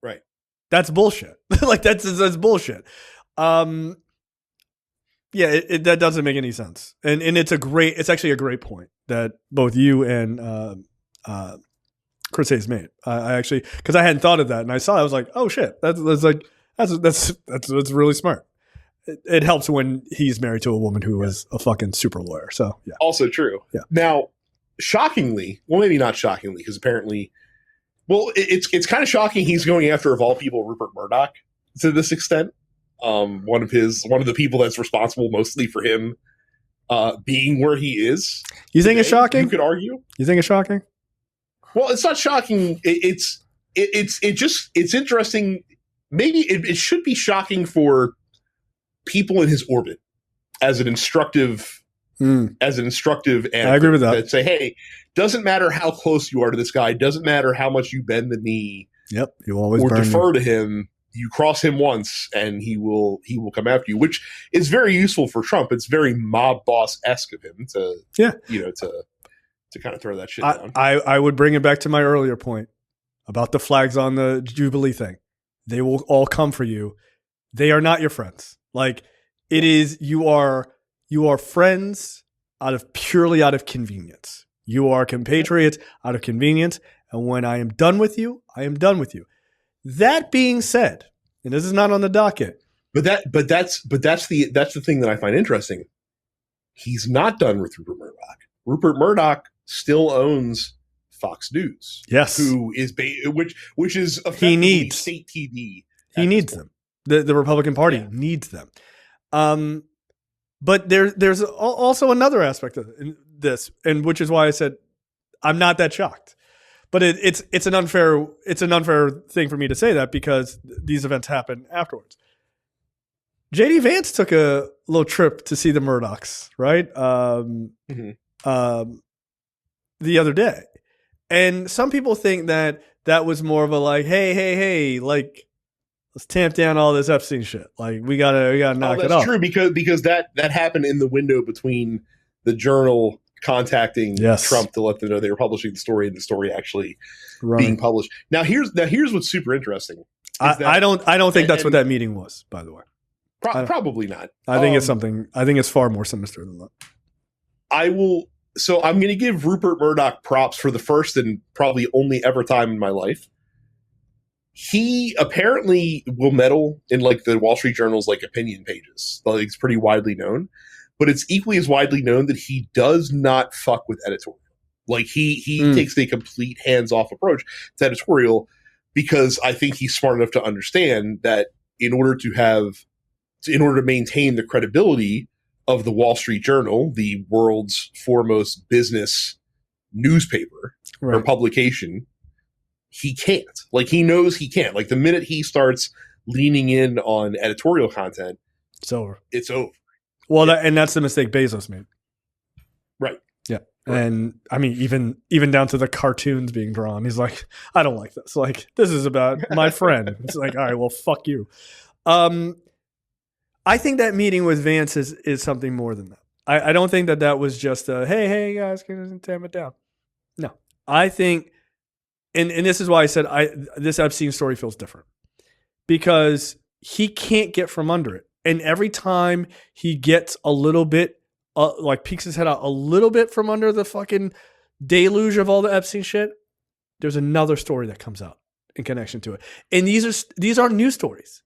[SPEAKER 2] Right.
[SPEAKER 1] That's bullshit. Like that's bullshit. That doesn't make any sense. And it's actually a great point that both you and Chris Hayes made. I actually, because I hadn't thought of that, and I saw it, I was like, oh shit, that's really smart. It helps when he's married to a woman who is a fucking super lawyer. So yeah.
[SPEAKER 2] Also true. Yeah. Now, shockingly, well, maybe not shockingly, because apparently, well, it's kind of shocking he's going after, of all people, Rupert Murdoch to this extent. One of the people that's responsible mostly for him being where he is.
[SPEAKER 1] You think it's shocking?
[SPEAKER 2] You could argue.
[SPEAKER 1] You think it's shocking?
[SPEAKER 2] Well, it's not shocking. It's interesting. Maybe it should be shocking for people in his orbit as an instructive and I
[SPEAKER 1] agree with that.
[SPEAKER 2] Say, hey, doesn't matter how close you are to this guy, doesn't matter how much you bend the knee,
[SPEAKER 1] you always
[SPEAKER 2] or defer to him. You cross him once, and he will come after you, which is very useful for Trump. It's very mob boss-esque of him to kind of throw that shit down.
[SPEAKER 1] I would bring it back to my earlier point about the flags on the Jubilee thing. They will all come for you. They are not your friends. Like, it is, you are friends purely out of convenience. You are compatriots out of convenience. And when I am done with you, I am done with you. That being said, and this is not on the docket,
[SPEAKER 2] but that's the thing that I find interesting. He's not done with Rupert Murdoch. Rupert Murdoch still owns Fox News.
[SPEAKER 1] Yes,
[SPEAKER 2] who is which is effectively state TV.
[SPEAKER 1] He needs them. The Republican Party needs them. But there's also another aspect of this, and which is why I said I'm not that shocked. But it's an unfair thing for me to say that, because these events happen afterwards. JD Vance took a little trip to see the Murdochs, right? The other day, and some people think that was more of a like, hey, like, let's tamp down all this Epstein shit. Like, we gotta knock it off.
[SPEAKER 2] That's true, because that happened in the window between the Journal contacting Trump to let them know they were publishing the story and the story actually being published. Now here's what's super interesting.
[SPEAKER 1] I don't think that's what that meeting was, by the way.
[SPEAKER 2] Probably not.
[SPEAKER 1] I think it's something. I think it's far more sinister than that.
[SPEAKER 2] So I'm going to give Rupert Murdoch props for the first and probably only ever time in my life. He apparently will meddle in like the Wall Street Journal's like opinion pages. Like, it's pretty widely known. But it's equally as widely known that he does not fuck with editorial. Like, he takes a complete hands-off approach to editorial, because I think he's smart enough to understand that in order to maintain the credibility of the Wall Street Journal, the world's foremost business newspaper or publication, he can't. Like, he knows he can't. Like, the minute he starts leaning in on editorial content,
[SPEAKER 1] it's over.
[SPEAKER 2] It's over.
[SPEAKER 1] Well, and that's the mistake Bezos made.
[SPEAKER 2] Right.
[SPEAKER 1] Yeah. Right. And I mean, even down to the cartoons being drawn, he's like, I don't like this. Like, this is about my friend. It's like, all right, well, fuck you. I think that meeting with Vance is something more than that. I don't think that was just a, hey guys, can you tamp it down? No, I think, and this is why I said this Epstein story feels different, because he can't get from under it. And every time he gets a little bit, like peeks his head out a little bit from under the fucking deluge of all the Epstein shit, there's another story that comes out in connection to it. And these aren't news stories.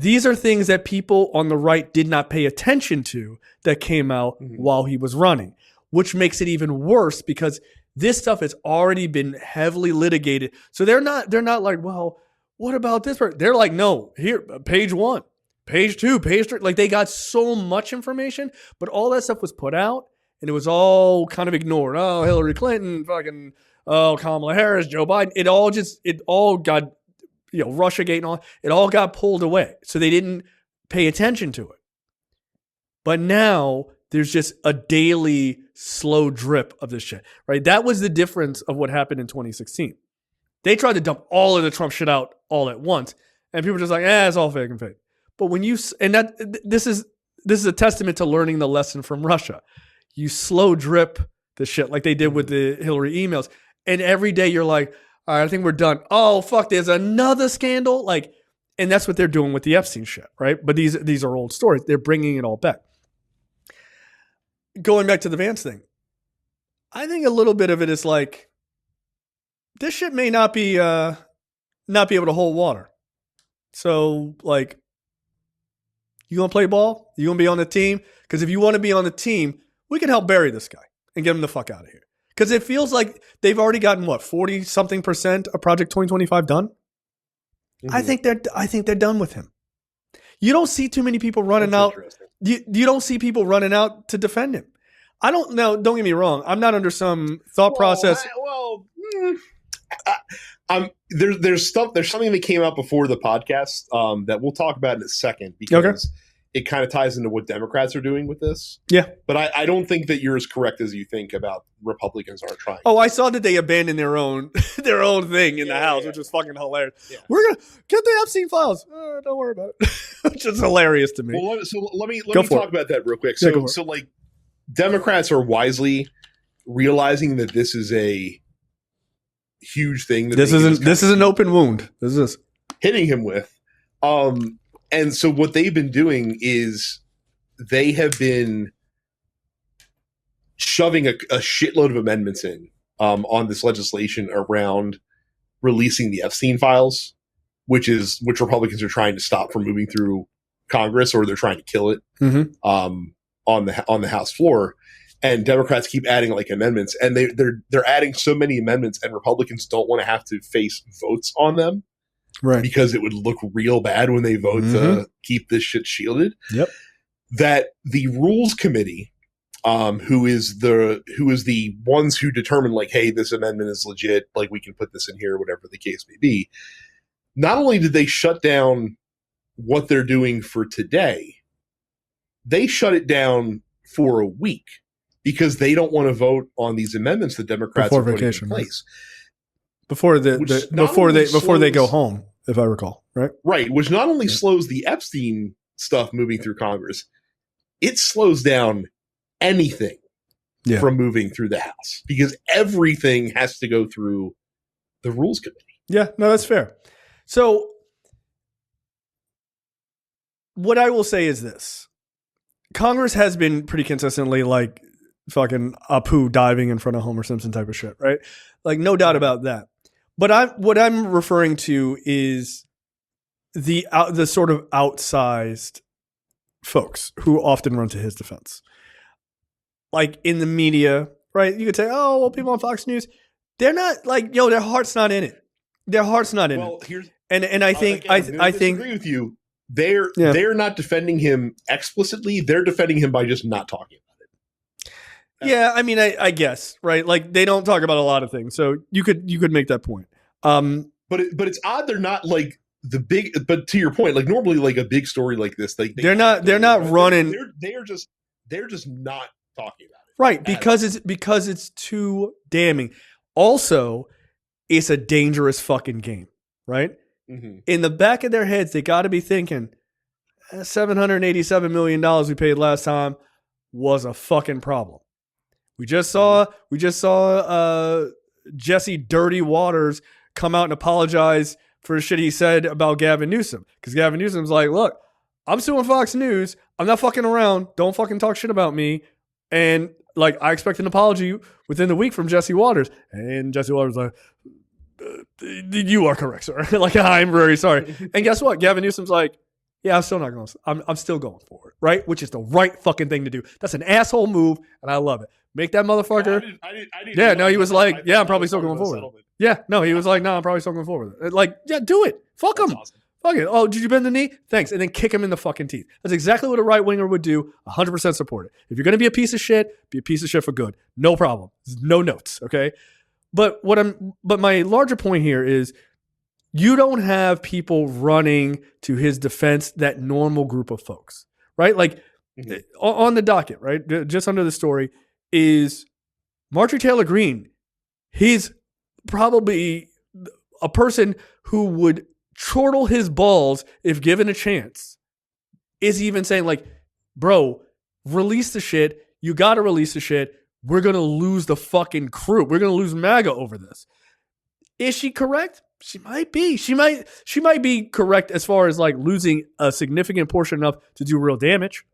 [SPEAKER 1] These are things that people on the right did not pay attention to that came out while he was running, which makes it even worse because this stuff has already been heavily litigated. So they're not like, well, what about this part? They're like, no, here, page 1, page 2, page 3. Like, they got so much information, but all that stuff was put out and it was all kind of ignored. Oh, Hillary Clinton, fucking, oh, Kamala Harris, Joe Biden. It all got, Russiagate and all, it all got pulled away. So they didn't pay attention to it. But now there's just a daily slow drip of this shit, right? That was the difference of what happened in 2016. They tried to dump all of the Trump shit out all at once. And people were just like, it's all fake and fake. But when this is a testament to learning the lesson from Russia. You slow drip the shit like they did with the Hillary emails. And every day you're like, all right, I think we're done. Oh, fuck, there's another scandal. Like, and that's what they're doing with the Epstein shit, right? But these are old stories. They're bringing it all back. Going back to the Vance thing, I think a little bit of it is like, this shit may not be able to hold water. So, like, you gonna play ball? You gonna be on the team? Because if you want to be on the team, we can help bury this guy and get him the fuck out of here. Because it feels like they've already gotten 40-something% of Project 2025 done. Mm-hmm. I think they're done with him. You don't see too many people running out. You don't see people running out to defend him. I don't know. Don't get me wrong. I'm not under some thought process.
[SPEAKER 2] There's something that came out before the podcast that we'll talk about in a second because it kind of ties into what Democrats are doing with this. Yeah. But I don't think that you're as correct as you think about Republicans are trying.
[SPEAKER 1] Oh, I saw that they abandoned their own thing in the House, which was fucking hilarious. Yeah. We're going to get the Epstein files. Don't worry about it. Which is hilarious to me.
[SPEAKER 2] Well, let me talk about that real quick. So like Democrats are wisely realizing that this is a huge thing.
[SPEAKER 1] This is an open wound. This is
[SPEAKER 2] hitting him with. And so what they've been doing is they have been shoving a shitload of amendments in on this legislation around releasing the Epstein files, which Republicans are trying to stop from moving through Congress, or they're trying to kill it on the House floor. And Democrats keep adding like amendments, and they're adding so many amendments, and Republicans don't want to have to face votes on them. Right. Because it would look real bad when they vote to keep this shit shielded. Yep. That the Rules Committee, who is the ones who determine like, hey, this amendment is legit, like we can put this in here, whatever the case may be. Not only did they shut down what they're doing for today, they shut it down for a week because they don't want to vote on these amendments the Democrats are putting in place.
[SPEAKER 1] Before they go home, if I recall, right?
[SPEAKER 2] Right, which not only slows the Epstein stuff moving through Congress, it slows down anything from moving through the House because everything has to go through the Rules Committee.
[SPEAKER 1] Yeah, no, that's fair. So what I will say is this. Congress has been pretty consistently like fucking Apu diving in front of Homer Simpson type of shit, right? Like, no doubt about that. But what I'm referring to is the sort of outsized folks who often run to his defense. Like in the media, right? You could say, oh, well, people on Fox News, they're not like, their heart's not in it. Their heart's not in it. And I think,
[SPEAKER 2] I disagree with you. they're not defending him explicitly. They're defending him by just not talking about it.
[SPEAKER 1] Yeah, I mean, I guess, right? Like, they don't talk about a lot of things, so you could make that point.
[SPEAKER 2] But it's odd they're not like the big. But to your point, like normally, like a big story like this, they're not
[SPEAKER 1] running.
[SPEAKER 2] They're just not talking about it,
[SPEAKER 1] right? Because it's too damning. Also, it's a dangerous fucking game, right?
[SPEAKER 2] Mm-hmm.
[SPEAKER 1] In the back of their heads, they got to be thinking, $787 million we paid last time was a fucking problem. We just saw Jesse Dirty Waters come out and apologize for the shit he said about Gavin Newsom. Because Gavin Newsom's like, look, I'm suing Fox News. I'm not fucking around. Don't fucking talk shit about me. And like, I expect an apology within the week from Jesse Waters. And Jesse Waters was like, you are correct, sir. Like, I'm very sorry. And guess what? Gavin Newsom's like, yeah, I'm still not going. I'm still going for it, right? Which is the right fucking thing to do. That's an asshole move, and I love it. Make that motherfucker. Yeah, no, he was like, yeah, I'm probably still going forward. Yeah, no, he was like, no, I'm probably still going forward. Like, yeah, do it. Fuck him. Awesome. Fuck it. Oh, did you bend the knee? Thanks. And then kick him in the fucking teeth. That's exactly what a right winger would do. 100% support it. If you're going to be a piece of shit, be a piece of shit for good. No problem. No notes. Okay. But my larger point here is you don't have people running to his defense, that normal group of folks, right? Like on the docket, right? Just under the story is Marjorie Taylor Greene. He's probably a person who would chortle his balls if given a chance. Is even saying like, bro, release the shit. You got to release the shit. We're going to lose the fucking crew. We're going to lose MAGA over this. Is she correct? She might be. She might be correct as far as like losing a significant portion enough to do real damage.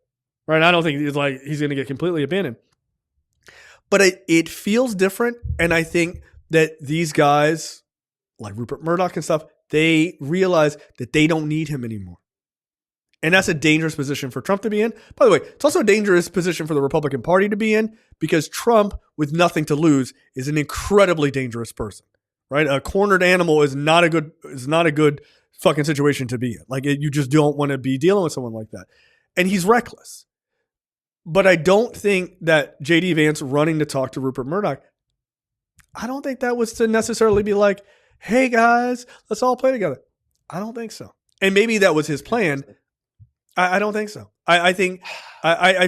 [SPEAKER 1] Right? I don't think he's going to get completely abandoned. But it feels different. And I think that these guys like Rupert Murdoch and stuff, they realize that they don't need him anymore. And that's a dangerous position for Trump to be in. By the way, it's also a dangerous position for the Republican Party to be in because Trump, with nothing to lose, is an incredibly dangerous person. Right? A cornered animal is not a good fucking situation to be in. Like, you just don't want to be dealing with someone like that. And he's reckless. But I don't think that J.D. Vance running to talk to Rupert Murdoch, I don't think that was to necessarily be like, hey guys, let's all play together. I don't think so. And maybe that was his plan. I don't think so. I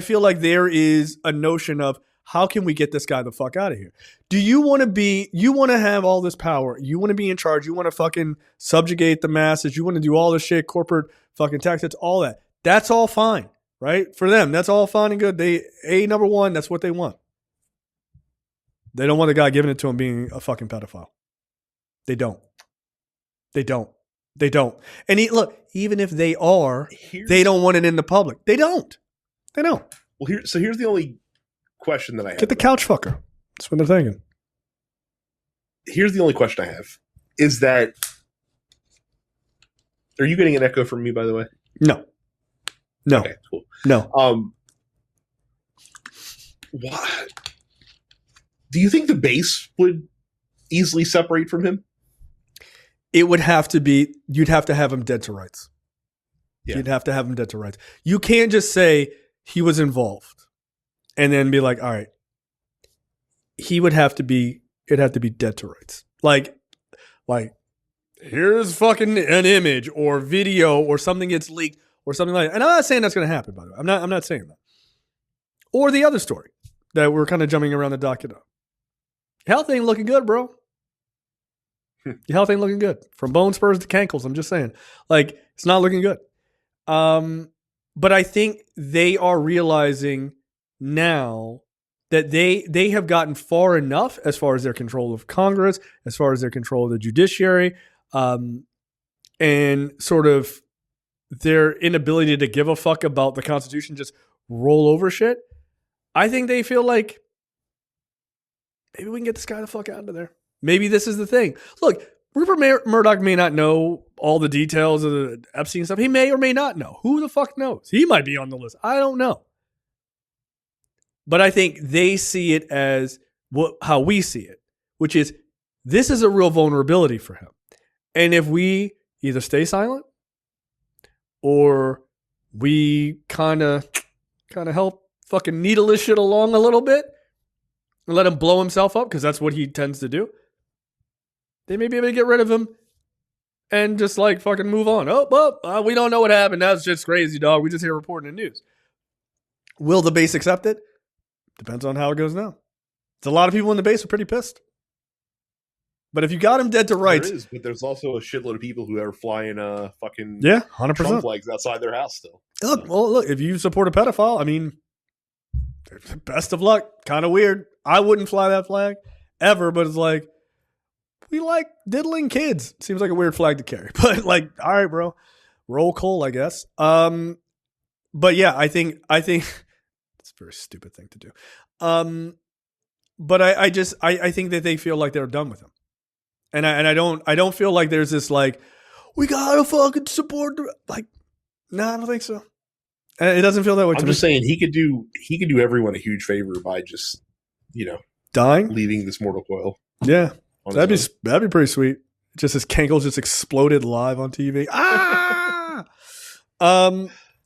[SPEAKER 1] feel like there is a notion of how can we get this guy the fuck out of here? Do you want to have all this power? You want to be in charge? You want to fucking subjugate the masses? You want to do all this shit, corporate fucking taxes, all that. That's all fine, right? For them, that's all fine and good. Number one, that's what they want. They don't want the guy giving it to him being a fucking pedophile. They don't. And even if they are, they don't want it in the public. They don't. Well,
[SPEAKER 2] here's the only question that I have.
[SPEAKER 1] Get the couch fucker. That's what they're thinking.
[SPEAKER 2] Here's the only question I have is that, are you getting an echo from me, by the way?
[SPEAKER 1] No.
[SPEAKER 2] Okay, cool.
[SPEAKER 1] No.
[SPEAKER 2] What? Do you think the base would easily separate from him?
[SPEAKER 1] It would have to be, you'd have to have him dead to rights.
[SPEAKER 2] Yeah.
[SPEAKER 1] You'd have to have him dead to rights. You can't just say he was involved and then be like, all right, it'd have to be dead to rights. Like here's fucking an image or video or something gets leaked or something like that. And I'm not saying that's going to happen, by the way. I'm not saying that. Or the other story that we're kind of jumping around the docket of. Health ain't looking good, bro. Your health ain't looking good. From bone spurs to cankles, I'm just saying. Like, it's not looking good. But I think they are realizing now that they have gotten far enough as far as their control of Congress, as far as their control of the judiciary, and sort of their inability to give a fuck about the Constitution, just roll over shit. I think they feel like maybe we can get this guy the fuck out of there. Maybe this is the thing. Look, Rupert Murdoch may not know all the details of the Epstein stuff. He may or may not know. Who the fuck knows? He might be on the list. I don't know. But I think they see it as how we see it, which is this is a real vulnerability for him. And if we either stay silent or we kind of help fucking needle this shit along a little bit and let him blow himself up because that's what he tends to do. They may be able to get rid of him and just like fucking move on. We don't know what happened. That's just crazy, dog. We just hear reporting the news. Will the base accept it? Depends on how it goes now. There's a lot of people in the base are pretty pissed. But if you got him dead to rights,
[SPEAKER 2] there is, but there's also a shitload of people who are flying fucking
[SPEAKER 1] 100%
[SPEAKER 2] Trump flags outside their house still.
[SPEAKER 1] Look, if you support a pedophile, I mean, best of luck. Kind of weird. I wouldn't fly that flag ever, but it's like, we like diddling kids. Seems like a weird flag to carry. But like, all right, bro. Roll Cole, I guess. But yeah, I think it's a very stupid thing to do. But I think that they feel like they're done with him. And I don't feel like there's this like, we gotta fucking support like, no, I don't think so. It doesn't feel that way to me.
[SPEAKER 2] I'm just saying he could do everyone a huge favor by just,
[SPEAKER 1] dying,
[SPEAKER 2] leaving this mortal coil.
[SPEAKER 1] Yeah. That'd be pretty sweet. Just his cankle just exploded live on TV.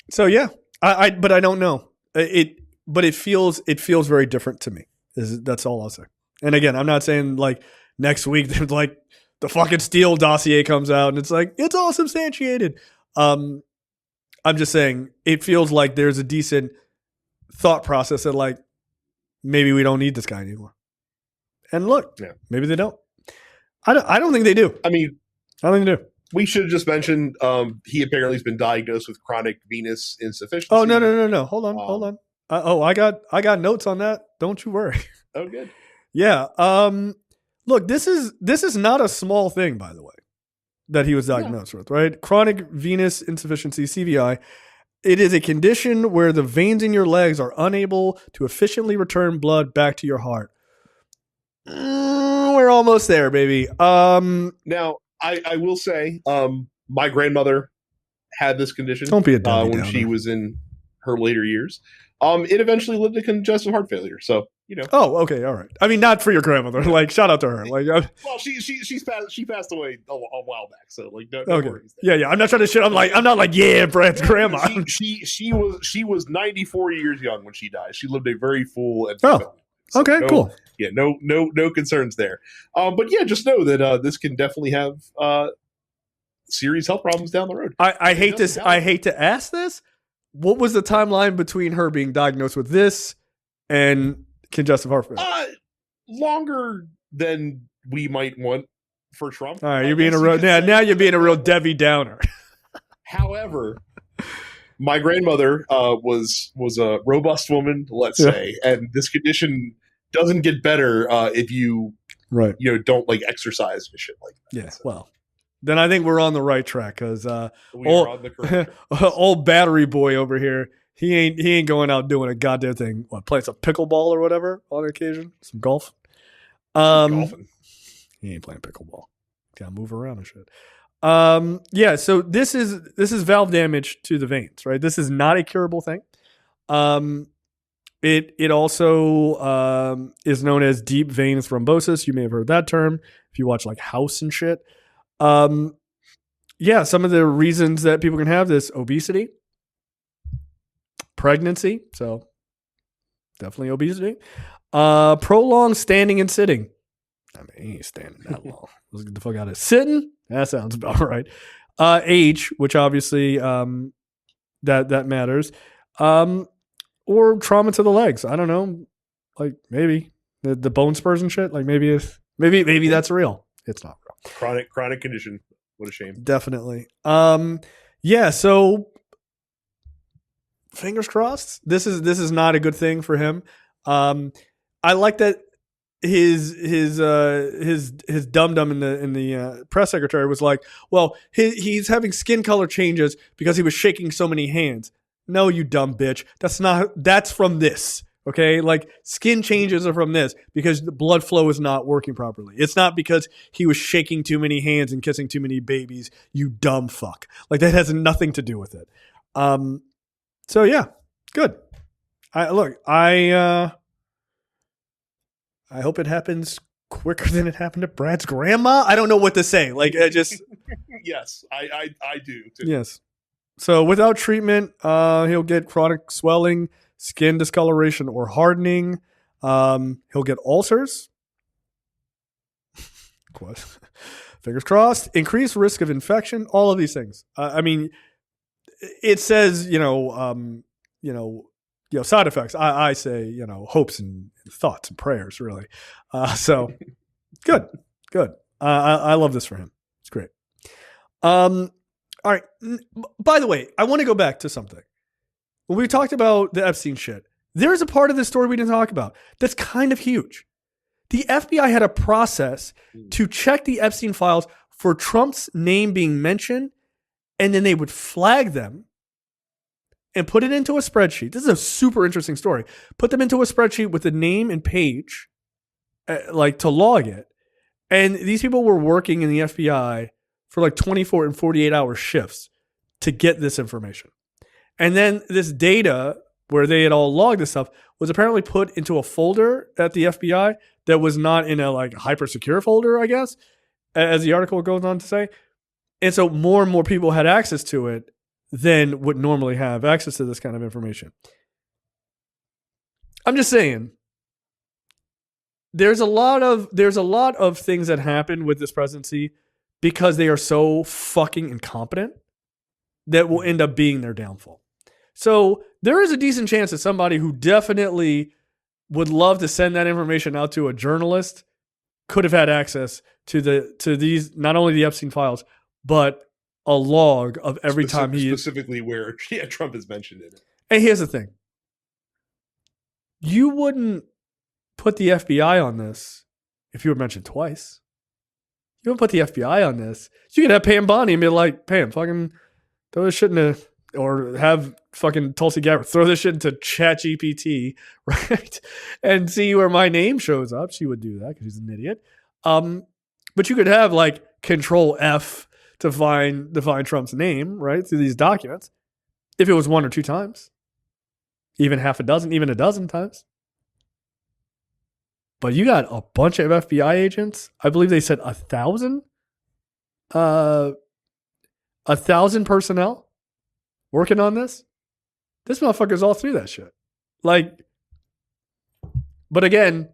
[SPEAKER 1] So yeah. But I don't know. But it feels very different to me. That's all I'll say. And again, I'm not saying like next week there's like the fucking Steele dossier comes out and it's like it's all substantiated. I'm just saying it feels like there's a decent thought process that like maybe we don't need this guy anymore. And look, maybe they don't. I don't think they do.
[SPEAKER 2] I mean,
[SPEAKER 1] I don't think they do.
[SPEAKER 2] We should have just mentioned he apparently has been diagnosed with chronic venous insufficiency.
[SPEAKER 1] Oh no! Hold on. I got notes on that. Don't you worry.
[SPEAKER 2] Oh, good.
[SPEAKER 1] Yeah. Look, this is not a small thing, by the way, that he was diagnosed with, right? Chronic venous insufficiency, CVI. It is a condition where the veins in your legs are unable to efficiently return blood back to your heart. We're almost there, baby.
[SPEAKER 2] Now, I will say, my grandmother had this condition.
[SPEAKER 1] Don't be a
[SPEAKER 2] when she was in her later years. It eventually led to congestive heart failure. So,
[SPEAKER 1] Oh, okay, all right. I mean, not for your grandmother. Like, shout out to her. Like,
[SPEAKER 2] well, she passed away a while back. So, like, no worries there.
[SPEAKER 1] Yeah. I'm not trying to shit. I'm not like, yeah, Brad's grandma.
[SPEAKER 2] She was 94 years young when she died. She lived a very full and
[SPEAKER 1] okay, cool.
[SPEAKER 2] Yeah, no concerns there. But yeah, just know that this can definitely have serious health problems down the road.
[SPEAKER 1] I hate this. I hate to ask this. What was the timeline between her being diagnosed with this and congestive heart failure?
[SPEAKER 2] Longer than we might want for Trump.
[SPEAKER 1] All right, you're being now you're being a real Debbie Downer.
[SPEAKER 2] However, my grandmother was a robust woman, let's say, and this condition doesn't get better if you don't like exercise and shit like that.
[SPEAKER 1] Yeah, so. Well, then I think we're on the right track because
[SPEAKER 2] correct
[SPEAKER 1] old battery boy over here, he ain't going out doing a goddamn thing. What, playing some pickleball or whatever on occasion, some golf.
[SPEAKER 2] Golfing.
[SPEAKER 1] He ain't playing pickleball. Got to move around and shit. Yeah. So this is valve damage to the veins, right? This is not a curable thing. It also is known as deep vein thrombosis. You may have heard that term if you watch like House and shit. Yeah, some of the reasons that people can have this: obesity, pregnancy, so definitely obesity, prolonged standing and sitting. I mean, he ain't standing that long. Let's get the fuck out of it. Sitting, that sounds about right. Age, which obviously that matters. Or trauma to the legs. I don't know. Like maybe the bone spurs and shit. Like maybe that's real. It's not real.
[SPEAKER 2] Chronic condition. What a shame.
[SPEAKER 1] Definitely. Yeah. So fingers crossed. This is not a good thing for him. I like that his dum dum in the press secretary was like, well, he's having skin color changes because he was shaking so many hands. No, you dumb bitch. That's from this. Okay. Like skin changes are from this because the blood flow is not working properly. It's not because he was shaking too many hands and kissing too many babies. You dumb fuck. Like that has nothing to do with it. So yeah, good. I hope it happens quicker than it happened to Brad's grandma. I don't know what to say. Like I just,
[SPEAKER 2] yes, I do too.
[SPEAKER 1] Yes. So without treatment, he'll get chronic swelling, skin discoloration, or hardening. He'll get ulcers. Fingers crossed. Increased risk of infection. All of these things. I mean, it says side effects. I say hopes and thoughts and prayers. Really. So good. I love this for him. It's great. All right. By the way, I want to go back to something. When we talked about the Epstein shit, there's a part of this story we didn't talk about that's kind of huge. The FBI had a process to check the Epstein files for Trump's name being mentioned, and then they would flag them and put it into a spreadsheet. This is a super interesting story. Put them into a spreadsheet with the name and page, to log it. And these people were working in the FBI for 24 and 48 hour shifts to get this information. And then this data where they had all logged this stuff was apparently put into a folder at the FBI that was not in a hyper secure folder, I guess, as the article goes on to say. And so more and more people had access to it than would normally have access to this kind of information. I'm just saying, there's a lot of things that happen with this presidency because they are so fucking incompetent that will end up being their downfall. So there is a decent chance that somebody who definitely would love to send that information out to a journalist could have had access to these, not only the Epstein files, but a log of every time he
[SPEAKER 2] specifically where Trump is mentioned in it.
[SPEAKER 1] And here's the thing. You wouldn't put the FBI on this if you were mentioned twice. You wouldn't put the FBI on this. You could have Pam Bondi and be like, Pam, fucking throw this shit into, or have fucking Tulsi Gabbard throw this shit into ChatGPT, right? And see where my name shows up. She would do that because she's an idiot. But you could have Control F to find Trump's name, right, through these documents. If it was one or two times, even half a dozen, even a dozen times. But you got a bunch of FBI agents. I believe they said 1,000. 1,000 personnel working on this. This motherfucker's all through that shit. But again,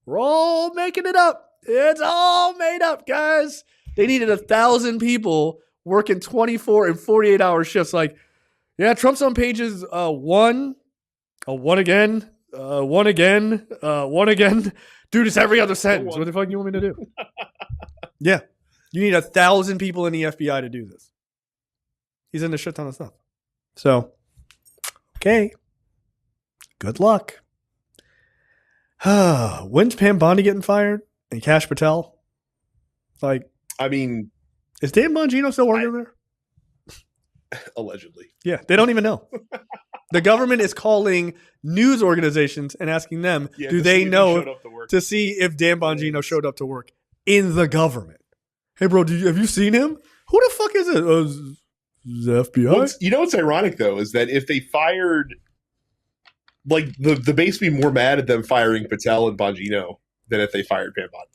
[SPEAKER 1] we're all making it up. It's all made up, guys. They needed 1,000 people working 24 and 48 hour shifts. Trump's on pages one again. Dude, it's every other sentence. What the fuck do you want me to do? Yeah. You need 1,000 people in the FBI to do this. He's in a shit ton of stuff. So, okay. Good luck. When's Pam Bondi getting fired? And Kash Patel? Is Dan Bongino still working there?
[SPEAKER 2] Allegedly.
[SPEAKER 1] Yeah, they don't even know. The government is calling news organizations and asking them, do they know to see if Dan Bongino showed up to work in the government? Hey, bro, have you seen him? Who the fuck is it? The FBI?
[SPEAKER 2] Well, what's ironic, though, is that if they fired, the base would be more mad at them firing Patel and Bongino than if they fired Pam Bondi.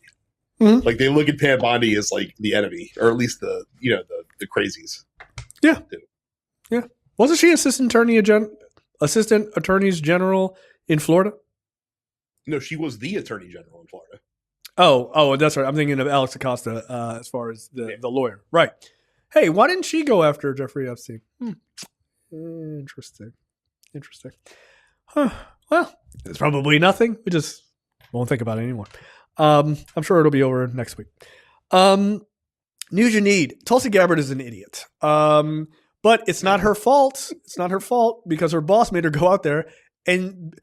[SPEAKER 1] Mm-hmm.
[SPEAKER 2] They look at Pam Bondi as the enemy, or at least the crazies.
[SPEAKER 1] Yeah. Yeah. Wasn't she assistant attorneys general in Florida?
[SPEAKER 2] No, she was the attorney general in Florida.
[SPEAKER 1] Oh, that's right. I'm thinking of Alex Acosta as far as the lawyer. Right. Hey, why didn't she go after Jeffrey Epstein? Interesting. Huh. Well, it's probably nothing. We just won't think about it anymore. I'm sure it'll be over next week. News you need. Tulsi Gabbard is an idiot. But it's not her fault. It's not her fault because her boss made her go out there and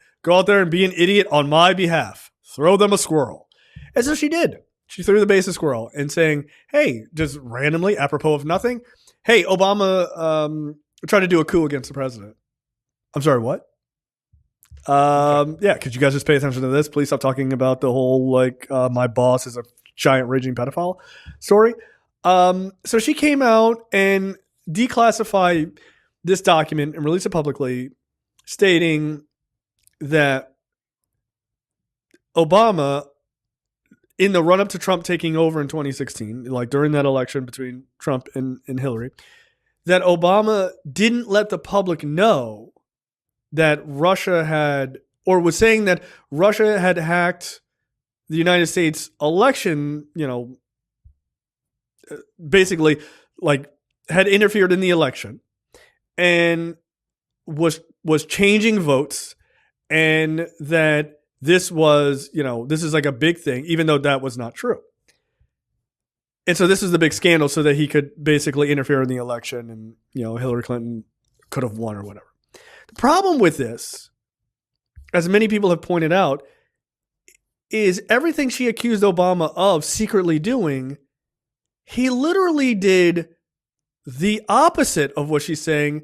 [SPEAKER 1] be an idiot on my behalf. Throw them a squirrel. And so she did. She threw the base a squirrel and saying, hey, just randomly, apropos of nothing, hey, Obama tried to do a coup against the president. I'm sorry, what? Yeah, could you guys just pay attention to this? Please stop talking about the whole, my boss is a giant raging pedophile story. So she came out and declassified this document and released it publicly, stating that Obama, in the run-up to Trump taking over in 2016, during that election between Trump and Hillary, that Obama didn't let the public know that Russia had, or was saying that Russia had hacked the United States election, basically like had interfered in the election and was changing votes, and that this was, this is like a big thing, even though that was not true. And so this is the big scandal so that he could basically interfere in the election and, Hillary Clinton could have won or whatever. The problem with this, as many people have pointed out, is everything she accused Obama of secretly doing, he literally did the opposite of what she's saying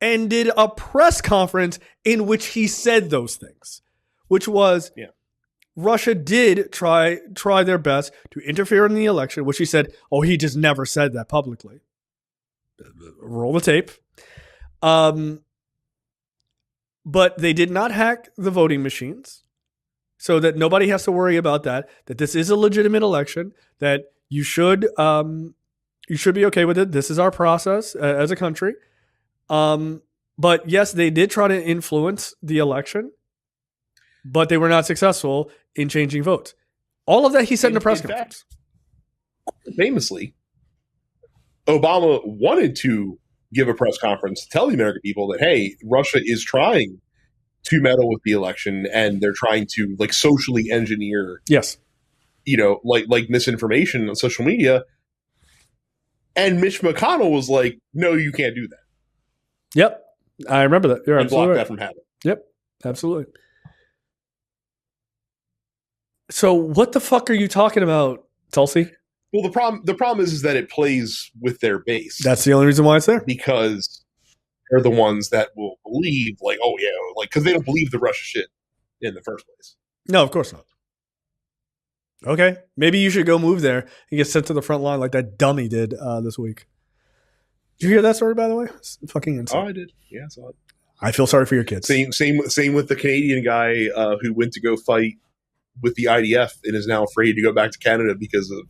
[SPEAKER 1] and did a press conference in which he said those things, which was, Russia did try their best to interfere in the election, which he said, he just never said that publicly. Roll the tape. But they did not hack the voting machines, so that nobody has to worry about that this is a legitimate election, that you should be okay with it. This is our process as a country. But yes, they did try to influence the election, but they were not successful in changing votes. All of that he said in a press conference.
[SPEAKER 2] Famously, Obama wanted to give a press conference to tell the American people that, hey, Russia is trying to meddle with the election and they're trying to like socially engineer, like misinformation on social media. And Mitch McConnell was like, no, you can't do that.
[SPEAKER 1] Yep. I remember that. You're
[SPEAKER 2] and block
[SPEAKER 1] right.
[SPEAKER 2] that from happening.
[SPEAKER 1] Yep. Absolutely. So what the fuck are you talking about, Tulsi?
[SPEAKER 2] Well, the problem is that it plays with their base.
[SPEAKER 1] That's the only reason why it's there.
[SPEAKER 2] Because they're the ones that will believe, like, oh yeah, like, because they don't believe the Russia shit in the first place.
[SPEAKER 1] No, of course not. Okay, maybe you should go move there and get sent to the front line like that dummy did this week. Did you hear that story, by the way? It's fucking insane.
[SPEAKER 2] Oh, I did. Yeah, I saw it.
[SPEAKER 1] I feel sorry for your kids.
[SPEAKER 2] Same with the Canadian guy who went to go fight with the IDF and is now afraid to go back to Canada because of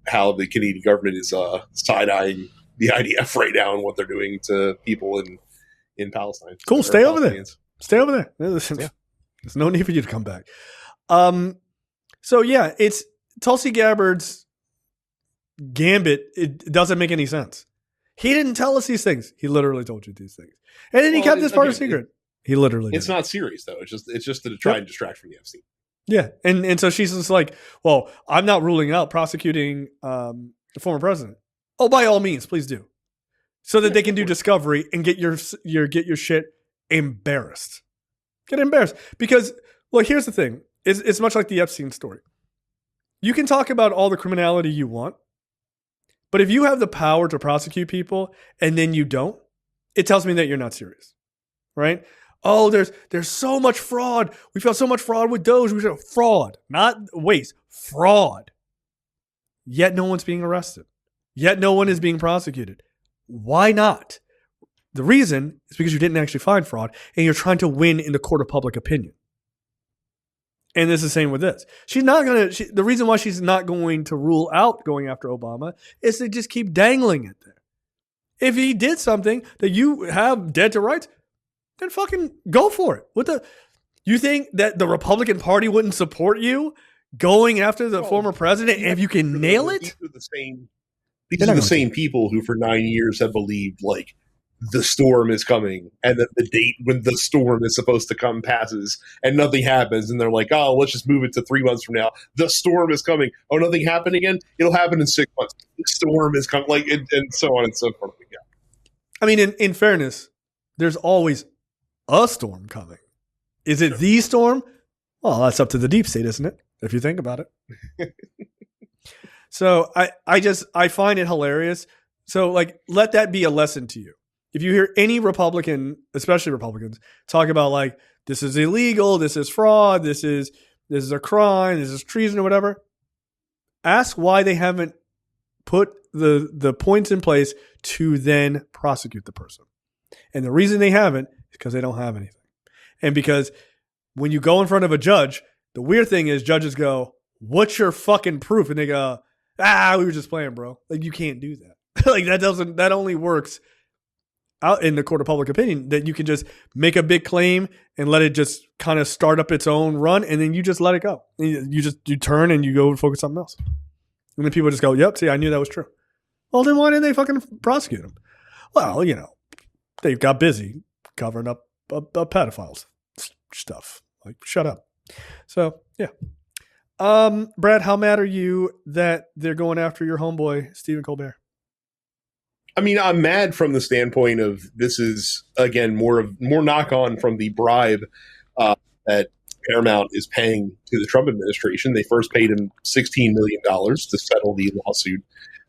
[SPEAKER 2] how the Canadian government is side-eyeing the IDF right now and what they're doing to people in Palestine.
[SPEAKER 1] Cool, stay over there. Stay over there. There's no need for you to come back. So yeah, it's Tulsi Gabbard's gambit. It doesn't make any sense. He didn't tell us these things. He literally told you these things, and then he kept this part a secret. He literally. It's
[SPEAKER 2] not serious though. It's just to try and distract from the Epstein.
[SPEAKER 1] Yeah, and so she's just like, well, I'm not ruling out prosecuting the former president. Oh, by all means, please do, so that they can do discovery and get your shit embarrassed. Get embarrassed because, well, here's the thing. It's much like the Epstein story. You can talk about all the criminality you want, but if you have the power to prosecute people and then you don't, it tells me that you're not serious, right? Oh, there's so much fraud. We found so much fraud with Doge. We should fraud, not waste, fraud. Yet no one's being arrested. Yet no one is being prosecuted. Why not? The reason is because you didn't actually find fraud and you're trying to win in the court of public opinion. And it's the same with this. The reason why she's not going to rule out going after Obama is to just keep dangling it there. If he did something that you have dead to rights, then fucking go for it. You think that the Republican Party wouldn't support you going after the former president if you can nail it?
[SPEAKER 2] These are the same people who for 9 years have believed like the storm is coming and that the date when the storm is supposed to come passes and nothing happens. And they're like, oh, let's just move it to 3 months from now. The storm is coming. Oh, nothing happened again? It'll happen in 6 months. The storm is coming, and so on and so forth. Yeah.
[SPEAKER 1] I mean, in fairness, there's always a storm coming. Is it the storm? Well, that's up to the deep state, isn't it? If you think about it. So I find it hilarious. So like, let that be a lesson to you. If you hear any Republican, especially Republicans, talk about like, this is illegal, this is fraud, this is a crime, this is treason or whatever, ask why they haven't put the points in place to then prosecute the person. And the reason they haven't is because they don't have anything. And because when you go in front of a judge, the weird thing is judges go, what's your fucking proof? And they go, we were just playing, bro. Like, you can't do that. Like that only works out in the court of public opinion, that you can just make a big claim and let it just kind of start up its own run, and then you just let it go. You turn and you go and focus on something else. And then people just go, yep, see, I knew that was true. Well, then why didn't they fucking prosecute him? Well, they got busy covering up pedophiles stuff. Like, shut up. So, yeah. Brad, how mad are you that they're going after your homeboy, Stephen Colbert?
[SPEAKER 2] I mean, I'm mad from the standpoint of this is, again, more knock on from the bribe that Paramount is paying to the Trump administration. They first paid him $16 million to settle the lawsuit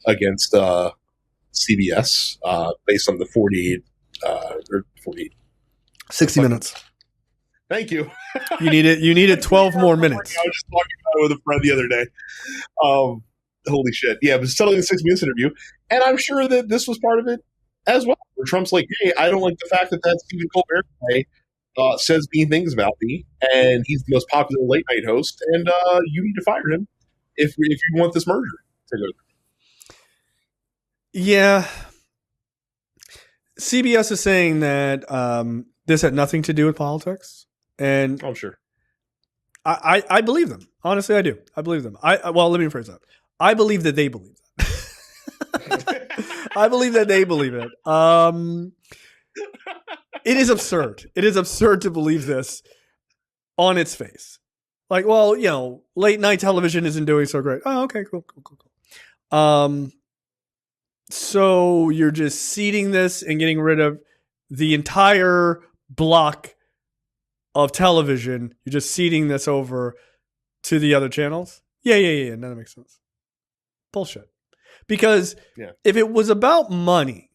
[SPEAKER 2] against CBS based on the
[SPEAKER 1] 60 minutes.
[SPEAKER 2] Thank you.
[SPEAKER 1] You needed 12 more minutes.
[SPEAKER 2] I was just talking about it with a friend the other day. Holy shit. Yeah, but settling the 60 Minutes interview. And I'm sure that this was part of it as well. Where Trump's like, hey, I don't like the fact that Stephen Colbert guy says mean things about me, and he's the most popular late night host, and you need to fire him if you want this merger to go through.
[SPEAKER 1] Yeah. CBS is saying that this had nothing to do with politics. And
[SPEAKER 2] I'm sure.
[SPEAKER 1] I believe them. Honestly, I do. I believe them. Well, let me rephrase that. I believe that they believe that. I believe that they believe it. It is absurd. It is absurd to believe this on its face. Like, well, late night television isn't doing so great. Oh, okay, cool. So you're just seeding this and getting rid of the entire block of television. You're just seeding this over to the other channels. Yeah. None of that makes sense. Bullshit. Because if it was about money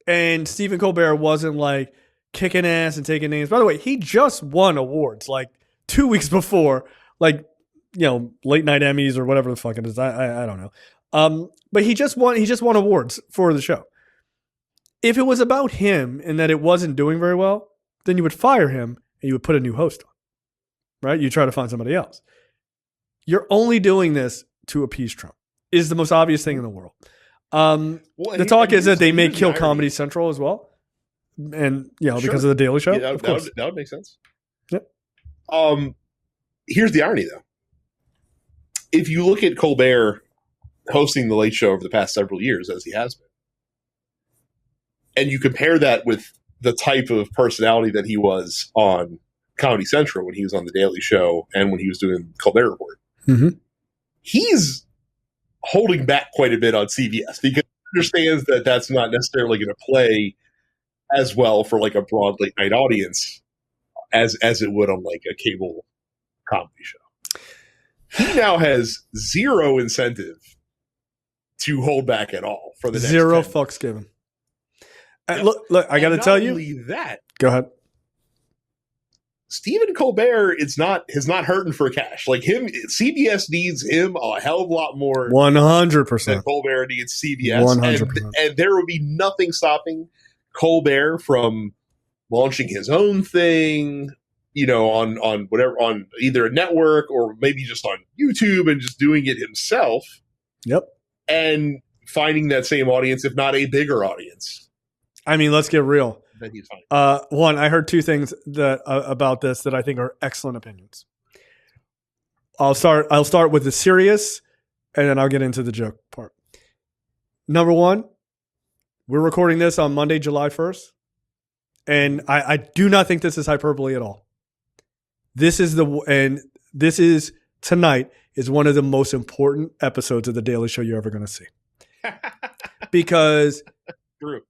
[SPEAKER 1] and Stephen Colbert wasn't like kicking ass and taking names, by the way, he just won awards like 2 weeks before, like, late night Emmys or whatever the fuck it is. I don't know. But he just won awards for the show. If it was about him and that it wasn't doing very well, then you would fire him and you would put a new host on, right? You try to find somebody else. You're only doing this to appease Trump. It is the most obvious thing in the world. The talk is that they may kill Comedy Central as well. And, because of the Daily Show.
[SPEAKER 2] Yeah,
[SPEAKER 1] of course.
[SPEAKER 2] That would make sense.
[SPEAKER 1] Yep.
[SPEAKER 2] Here's the irony, though. If you look at Colbert hosting The Late Show over the past several years, as he has been, and you compare that with the type of personality that he was on Comedy Central when he was on The Daily Show and when he was doing Colbert Report, he's holding back quite a bit on CBS because he understands that that's not necessarily going to play as well for like a broad late night audience as it would on like a cable comedy show. He now has zero incentive to hold back at all for the next
[SPEAKER 1] zero
[SPEAKER 2] 10
[SPEAKER 1] fucks given. Look, I got to tell you.
[SPEAKER 2] Only that.
[SPEAKER 1] Go ahead.
[SPEAKER 2] Stephen Colbert is not hurting for cash. Like him, CBS needs him a hell of a lot more.
[SPEAKER 1] 100%.
[SPEAKER 2] Than Colbert needs CBS.
[SPEAKER 1] 100%.
[SPEAKER 2] And there would be nothing stopping Colbert from launching his own thing, on whatever, on either a network or maybe just on YouTube and just doing it himself.
[SPEAKER 1] Yep.
[SPEAKER 2] And finding that same audience, if not a bigger audience.
[SPEAKER 1] I mean, let's get real.
[SPEAKER 2] Then he's fine.
[SPEAKER 1] One, I heard two things that about this that I think are excellent opinions. I'll start with the serious, and then I'll get into the joke part. Number one, we're recording this on Monday, July 1st, and I do not think this is hyperbole at all. This is tonight is one of the most important episodes of The Daily Show you're ever going to see. Because
[SPEAKER 2] True.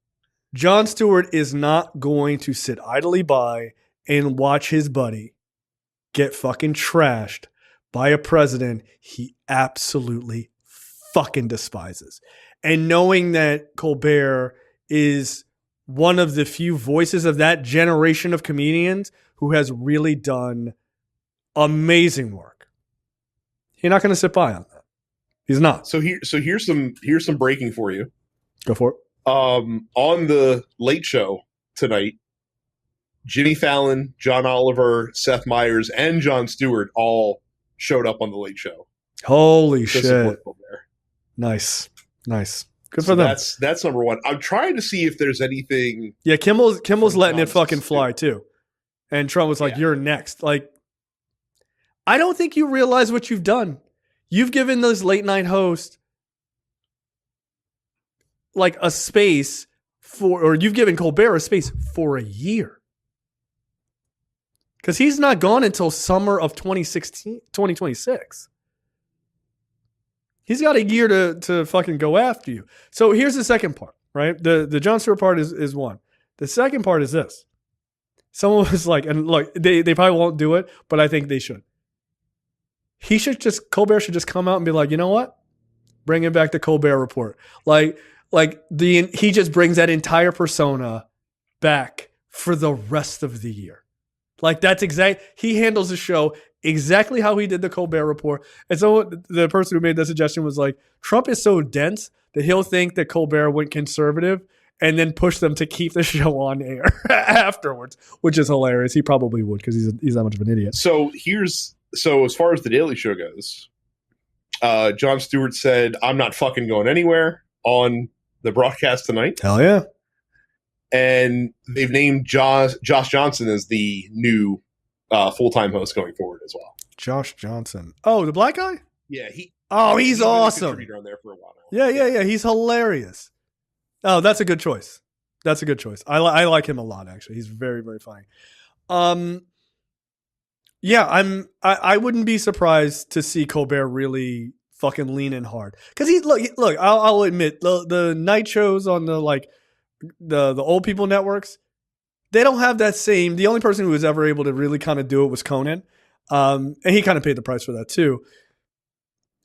[SPEAKER 1] Jon Stewart is not going to sit idly by and watch his buddy get fucking trashed by a president he absolutely fucking despises. And knowing that Colbert is one of the few voices of that generation of comedians who has really done amazing work, he's not going to sit by on that. He's not.
[SPEAKER 2] So here's some breaking for you.
[SPEAKER 1] Go for it.
[SPEAKER 2] On the Late Show tonight, Jimmy Fallon, John Oliver, Seth Meyers, and Jon Stewart all showed up on the Late Show.
[SPEAKER 1] Holy shit! Nice. Good for them.
[SPEAKER 2] That's number one. I'm trying to see if there's anything.
[SPEAKER 1] Yeah, Kimmel's letting it fucking
[SPEAKER 2] Stewart.
[SPEAKER 1] fly too. And Trump was like, "You're next." Like, I don't think you realize what you've done. You've given this late night host like a space or you've given Colbert a space for a year. Because he's not gone until summer of 2026. He's got a year to fucking go after you. So here's the second part, right? The Jon Stewart part is one. The second part is this. Someone was like, and look, they probably won't do it, but I think they should. Colbert should just come out and be like, you know what? Bring it back to Colbert Report. He just brings that entire persona back for the rest of the year. Like he handles the show exactly how he did the Colbert Report. And so the person who made that suggestion was like, Trump is so dense that he'll think that Colbert went conservative and then push them to keep the show on air afterwards, which is hilarious. He probably would because he's that much of an idiot.
[SPEAKER 2] So as far as the Daily Show goes, Jon Stewart said, "I'm not fucking going anywhere" on the broadcast tonight.
[SPEAKER 1] Hell yeah.
[SPEAKER 2] And they've named Josh Johnson as the new full-time host going forward as well.
[SPEAKER 1] Josh Johnson. Oh, the black guy?
[SPEAKER 2] Yeah.
[SPEAKER 1] He's awesome.
[SPEAKER 2] Contributor on there for a while.
[SPEAKER 1] Yeah. He's hilarious. Oh, that's a good choice. I like him a lot, actually. He's very, very funny. Yeah, I wouldn't be surprised to see Colbert really fucking lean in hard. Because look, I'll admit, the night shows on the old people networks, they don't have that same. The only person who was ever able to really kind of do it was Conan. And he kind of paid the price for that too.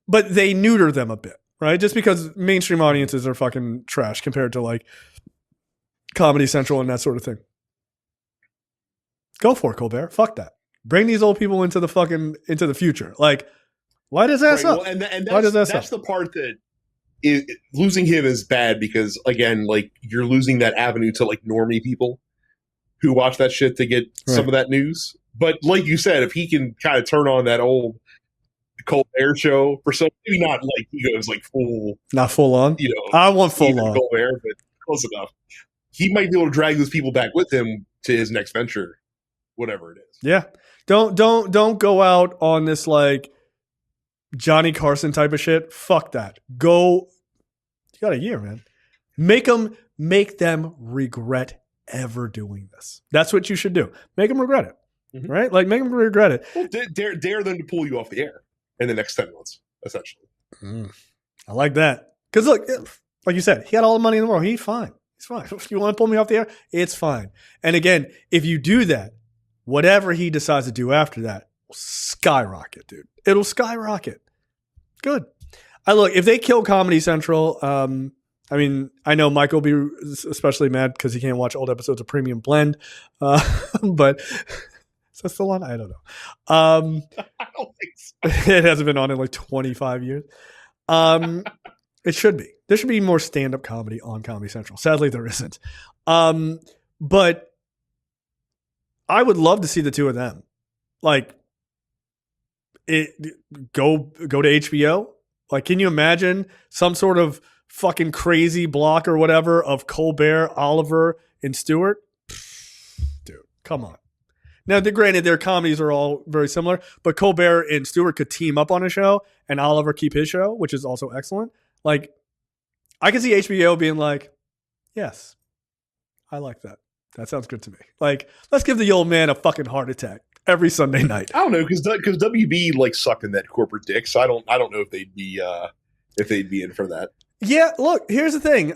[SPEAKER 1] But they neuter them a bit, right? Just because mainstream audiences are fucking trash compared to like Comedy Central and that sort of thing. Go for it, Colbert. Fuck that. Bring these old people into the future. Like, light his ass up.
[SPEAKER 2] Well, and that's the part that losing him is bad because, again, like you're losing that avenue to like normie people who watch that shit to get some of that news. But like you said, if he can kind of turn on that old Colbert show for some, maybe not like he goes like
[SPEAKER 1] not full on. I want full on
[SPEAKER 2] Colbert, but close enough. He might be able to drag those people back with him to his next venture, whatever it is.
[SPEAKER 1] Yeah. Don't go out on this like Johnny Carson type of shit. Fuck that. You got a year, man. Make them regret ever doing this. That's what you should do. Make them regret it, right? Like make them regret it.
[SPEAKER 2] Well, dare them to pull you off the air in the next 10 months, essentially.
[SPEAKER 1] I like that. Because look, like you said, he had all the money in the world. He's fine. If you want to pull me off the air, it's fine. And again, if you do that, whatever he decides to do after that will skyrocket, dude. It'll skyrocket. Good. Look, if they kill Comedy Central, I mean, I know Mike will be especially mad because he can't watch old episodes of Premium Blend. But is that still on? I don't know.
[SPEAKER 2] I don't think so.
[SPEAKER 1] It hasn't been on in like 25 years. It should be. There should be more stand-up comedy on Comedy Central. Sadly, there isn't. But I would love to see the two of them. Like, go to HBO. Like, can you imagine some sort of fucking crazy block or whatever of Colbert, Oliver, and Stewart? Dude, come on. Now, granted, their comedies are all very similar, but Colbert and Stewart could team up on a show and Oliver keep his show, which is also excellent. Like, I can see HBO being like, yes, I like that. That sounds good to me. Like, let's give the old man a fucking heart attack every Sunday night.
[SPEAKER 2] I don't know, because WB like sucked in that corporate dick, so I don't know if they'd be in for that.
[SPEAKER 1] Yeah, look, here's the thing.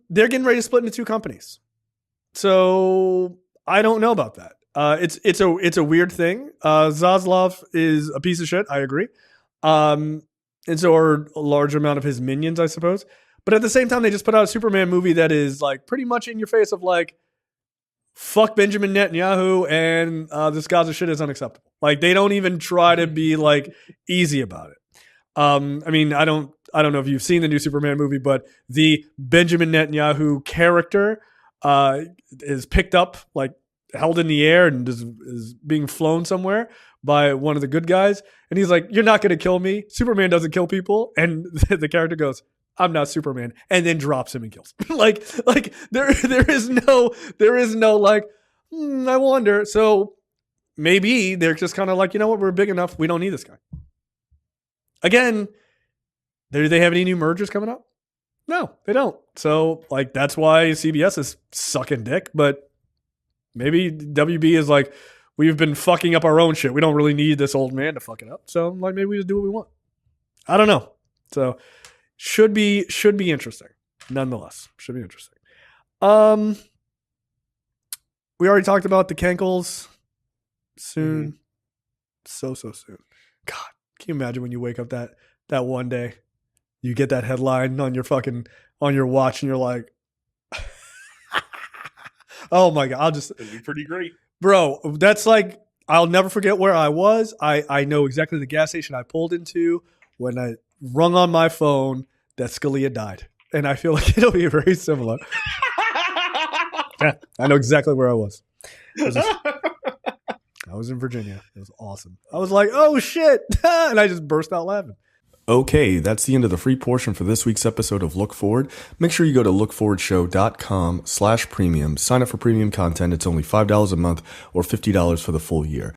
[SPEAKER 1] They're getting ready to split into two companies, so I don't know about that. It's a weird thing. Zaslav is a piece of shit. I agree. And so are a large amount of his minions, I suppose. But at the same time, they just put out a Superman movie that is like pretty much in your face of like, fuck Benjamin Netanyahu and this Gaza shit is unacceptable. Like they don't even try to be like easy about it. I mean, I don't know if you've seen the new Superman movie, but the Benjamin Netanyahu character is picked up, like held in the air and is being flown somewhere by one of the good guys. And he's like, you're not going to kill me. Superman doesn't kill people. And the character goes, I'm not Superman, and then drops him and kills him. like there is no like, I wonder. So maybe they're just kind of like, you know what, we're big enough, we don't need this guy. Again, do they have any new mergers coming up? No, they don't. So like that's why CBS is sucking dick. But maybe WB is like, we've been fucking up our own shit. We don't really need this old man to fuck it up. So like maybe we just do what we want. I don't know. So should be interesting. Nonetheless, should be interesting. We already talked about the cankles. Soon. So soon. God, can you imagine when you wake up that one day, you get that headline on your watch and you're like, oh my God,
[SPEAKER 2] It'd be pretty great.
[SPEAKER 1] Bro, that's like, I'll never forget where I was. I know exactly the gas station I pulled into when I rung on my phone that Scalia died. And I feel like it'll be very similar. Yeah, I know exactly where I was. I was in Virginia. It was awesome. I was like, oh shit. And I just burst out laughing. Okay, that's the end of the free portion for this week's episode of Look Forward. Make sure you go to lookforwardshow.com/premium. Sign up for premium content. It's only $5 a month or $50 for the full year.